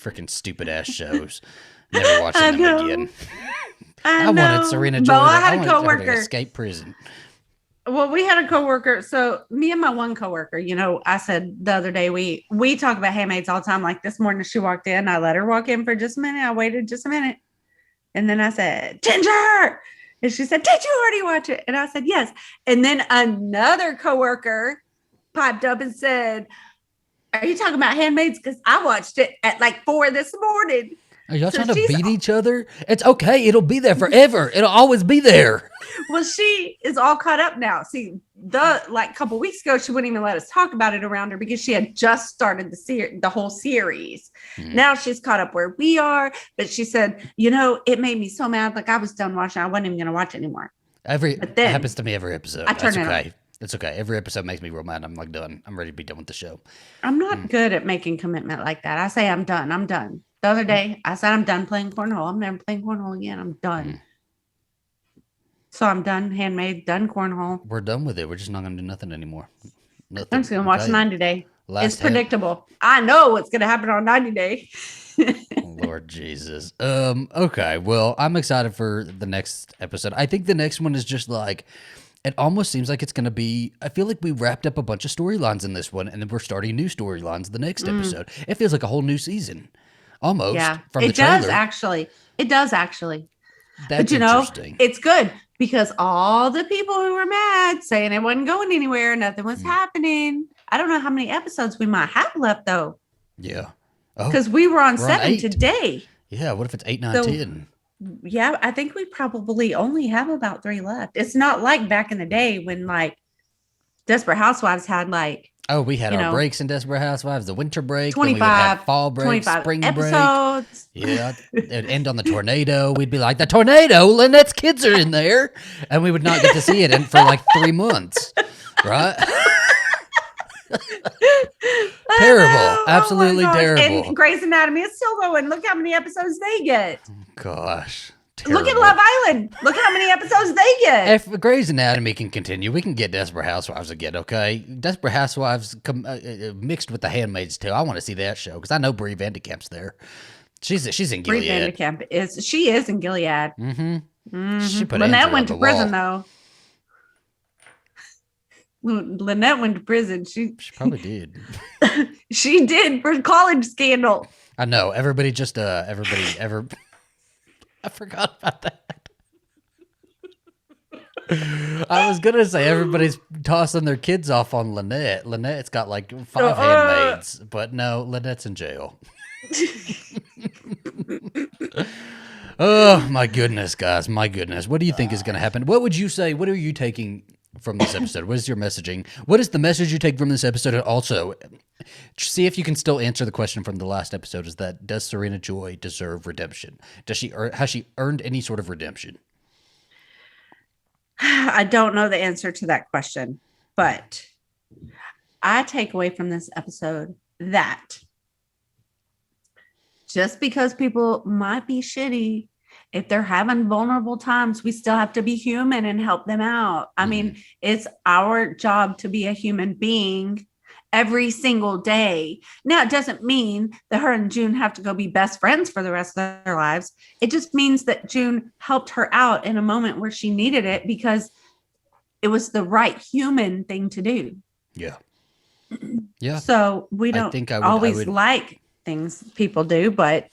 Speaker 1: Freaking stupid ass shows. Never watching them again. I wanted Serena Joy.
Speaker 2: I had a coworker
Speaker 1: to escape prison.
Speaker 2: Well, we had a coworker. So me and my one coworker, I said the other day, we talk about handmaids all the time. Like this morning she walked in, I let her walk in for just a minute. I waited just a minute. And then I said, Ginger. And she said, did you already watch it? And I said, yes. And then another coworker piped up and said, are you talking about Handmaids? Because I watched it at like 4 this morning.
Speaker 1: Are y'all trying to beat each other? It's okay. It'll be there forever. It'll always be there.
Speaker 2: Well, she is all caught up now. See, a couple weeks ago, she wouldn't even let us talk about it around her because she had just started the whole series. Now she's caught up where we are. But she said, it made me so mad. Like I was done watching. I wasn't even going to watch it anymore.
Speaker 1: It happens to me every episode.
Speaker 2: That's okay.
Speaker 1: It's okay. Every episode makes me real mad. I'm like done. I'm ready to be done with the show.
Speaker 2: I'm not good at making commitment like that. I say I'm done. I'm done. The other day, I said I'm done playing cornhole. I'm never playing cornhole again. I'm done. So I'm done. Handmade, done cornhole.
Speaker 1: We're done with it. We're just not going to do nothing anymore. Nothing.
Speaker 2: I'm just going to watch 90 Day. It's predictable. I know what's going to happen on 90 Day.
Speaker 1: Lord Jesus. Okay. Well, I'm excited for the next episode. I think the next one is just like, it almost seems like it's going to be, I feel like we wrapped up a bunch of storylines in this one, and then we're starting new storylines the next episode. It feels like a whole new season. Almost.
Speaker 2: Yeah.
Speaker 1: From the
Speaker 2: trailer. It does actually.
Speaker 1: That's interesting.
Speaker 2: It's good because all the people who were mad saying it wasn't going anywhere, nothing was happening. I don't know how many episodes we might have left though.
Speaker 1: Yeah.
Speaker 2: Because we were on 7 today.
Speaker 1: Yeah. What if it's 8, 9, 10?
Speaker 2: Yeah. I think we probably only have about 3 left. It's not like back in the day when like Desperate Housewives had like
Speaker 1: Oh, we had
Speaker 2: You
Speaker 1: our
Speaker 2: know,
Speaker 1: breaks in Desperate Housewives, the winter break, then we would
Speaker 2: 25,
Speaker 1: have fall break,
Speaker 2: 25
Speaker 1: spring
Speaker 2: episodes.
Speaker 1: break. Yeah, it'd end on the tornado. We'd be like, the tornado, Lynette's kids are in there. And we would not get to see it for like 3 months, right? Terrible. Absolutely terrible.
Speaker 2: And Grey's Anatomy is still going. Look how many episodes they get.
Speaker 1: Gosh. Terrible.
Speaker 2: Look at Love Island. Look how many episodes they get.
Speaker 1: If Grey's Anatomy can continue, we can get Desperate Housewives again, okay? Desperate Housewives mixed with the Handmaids too. I want to see that show because I know Brie Vandecamp's there. She's in Gilead.
Speaker 2: Brie Vandekamp is in Gilead.
Speaker 1: Mm-hmm. She put
Speaker 2: Lynette
Speaker 1: Andrew
Speaker 2: went
Speaker 1: on
Speaker 2: to
Speaker 1: the
Speaker 2: prison
Speaker 1: wall.
Speaker 2: though. Lynette went to prison. She
Speaker 1: probably did.
Speaker 2: She did for college scandal.
Speaker 1: I know. Everybody just I forgot about that. I was gonna say everybody's tossing their kids off on Lynette. Lynette's got like 5 handmaids, but no, Lynette's in jail. Oh my goodness, guys! My goodness, what do you think is going to happen? What would you say? What are you taking from this episode? What is your messaging? What is the message you take from this episode? And also, see if you can still answer the question from the last episode: is that does Serena Joy deserve redemption? Has she earned any sort of redemption?
Speaker 2: I don't know the answer to that question, but I take away from this episode that just because people might be shitty, if they're having vulnerable times, we still have to be human and help them out. I mean, it's our job to be a human being every single day. Now, it doesn't mean that her and June have to go be best friends for the rest of their lives. It just means that June helped her out in a moment where she needed it because it was the right human thing to do.
Speaker 1: Yeah. Yeah.
Speaker 2: So we don't always like things people do, but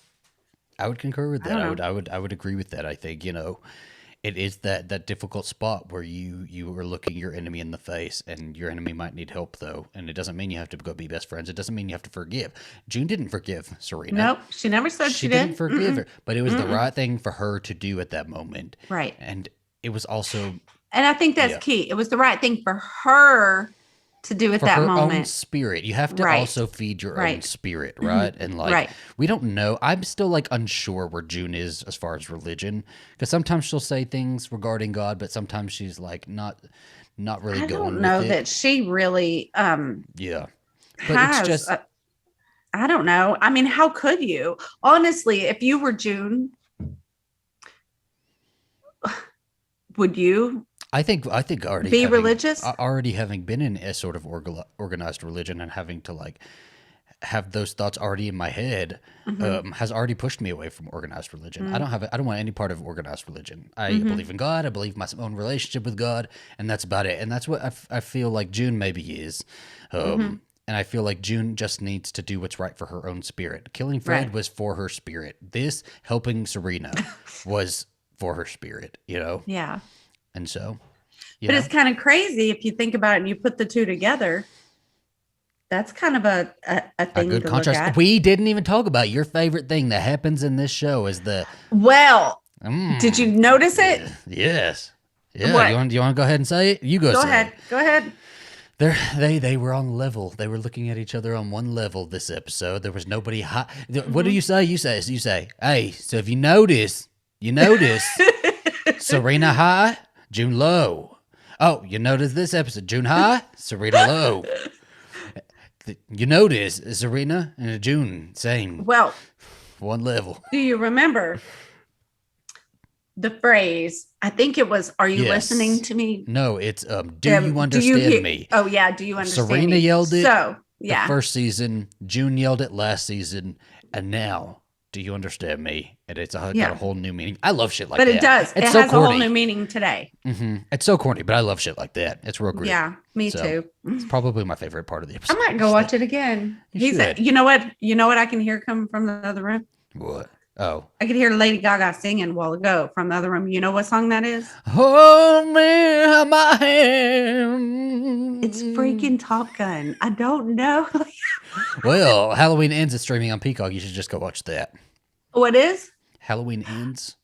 Speaker 1: I would concur with that. I would agree with that. I think, it is that difficult spot where you are looking your enemy in the face, and your enemy might need help though. And it doesn't mean you have to go be best friends. It doesn't mean you have to forgive. June didn't forgive Serena.
Speaker 2: Nope. She never said she
Speaker 1: didn't forgive her, but it was the right thing for her to do at that moment.
Speaker 2: Right.
Speaker 1: And it was also,
Speaker 2: and I think that's key. It was the right thing for her to do at that moment. For her own
Speaker 1: spirit. You have to also feed your own spirit, right? And we don't know. I'm still unsure where June is as far as religion, because sometimes she'll say things regarding God, but sometimes she's not really going with it. I don't know
Speaker 2: that she really
Speaker 1: yeah. But it's just
Speaker 2: I don't know. I mean, how could you? Honestly, if you were June, would you?
Speaker 1: I think already
Speaker 2: be religious.
Speaker 1: Already having been in a sort of organized religion and having to have those thoughts already in my head has already pushed me away from organized religion. I don't want any part of organized religion. I believe in God. I believe my own relationship with God, and that's about it. And that's what I feel like June maybe is. And I feel like June just needs to do what's right for her own spirit. Killing Fred was for her spirit. This helping Serena was for her spirit.
Speaker 2: Yeah.
Speaker 1: And so,
Speaker 2: but it's kind of crazy if you think about it and you put the two together. That's kind of a thing
Speaker 1: good
Speaker 2: to
Speaker 1: contrast.
Speaker 2: look at.
Speaker 1: We didn't even talk about your favorite thing that happens in this show is the.
Speaker 2: Well, did you notice it?
Speaker 1: Yes. Yeah. What? You want to go ahead and say it? You go say it.
Speaker 2: Go ahead.
Speaker 1: They were on level. They were looking at each other on one level this episode. There was nobody high. What do you say? You say, hey, so if you notice, Serena high, June low. Oh, you notice this episode, June high, Serena low. You notice Serena and June same.
Speaker 2: Well,
Speaker 1: one level.
Speaker 2: Do you remember the phrase? I think it was, "Are you listening to me?"
Speaker 1: No, it's do you understand me?
Speaker 2: Oh yeah, do you understand me?
Speaker 1: Serena yelled it.
Speaker 2: So yeah,
Speaker 1: the first season. June yelled it last season, and now. Do you understand me? And it's got a whole new meaning. I love shit like that.
Speaker 2: But it does. It has a whole new meaning today.
Speaker 1: It's so corny, but I love shit like that. It's real great.
Speaker 2: Yeah, me too.
Speaker 1: It's probably my favorite part of the episode.
Speaker 2: I might go watch it again. You know what? You know what I can hear coming from the other room?
Speaker 1: What? Oh.
Speaker 2: I could hear Lady Gaga singing a while ago from the other room. You know what song that is?
Speaker 1: Hold me my hand.
Speaker 2: It's freaking Top Gun. I don't know.
Speaker 1: Well, Halloween Ends is streaming on Peacock. You should just go watch that.
Speaker 2: What is?
Speaker 1: Halloween Ends.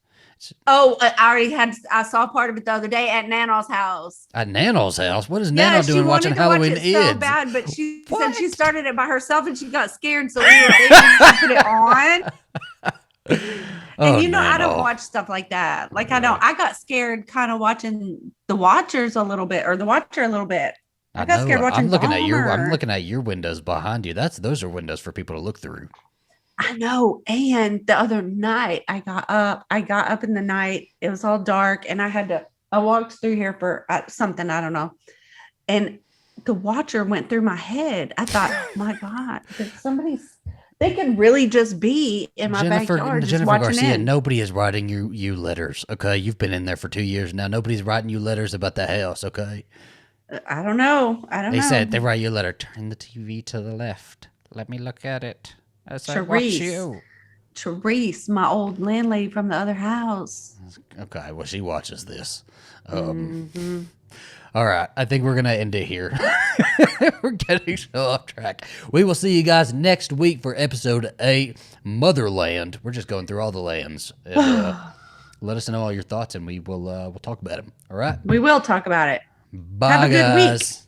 Speaker 2: Oh, I saw part of it the other day at Nana's house.
Speaker 1: At Nana's house? What is Nana doing watching Halloween Ends?
Speaker 2: So bad, but she said she started it by herself and she got scared, so we were able to put it on. And I don't watch stuff like that. Like I got scared kind of watching The Watchers a little bit, or The Watcher a little bit. I got scared watching
Speaker 1: I'm looking at your windows behind you. Those are windows for people to look through.
Speaker 2: I know. And the other night I got up in the night. It was all dark and I walked through here for something, I don't know. And The Watcher went through my head. I thought, my God, they could really just be in my backyard just watching Garcia, in.
Speaker 1: Nobody is writing you letters, okay? You've been in there for 2 years now. Nobody's writing you letters about the house, okay?
Speaker 2: I don't know.
Speaker 1: They said they write you a letter. Turn the TV to the left. Let me look at it. As I watch you.
Speaker 2: Therese, my old landlady from the other house.
Speaker 1: Okay, well, she watches this. All right, I think we're going to end it here. We're getting so off track. We will see you guys next week for episode 8, Motherland. We're just going through all the lands. And, let us know all your thoughts, and we'll talk about them. All right?
Speaker 2: We will talk about it.
Speaker 1: Bye,
Speaker 2: Have a good
Speaker 1: guys.
Speaker 2: week.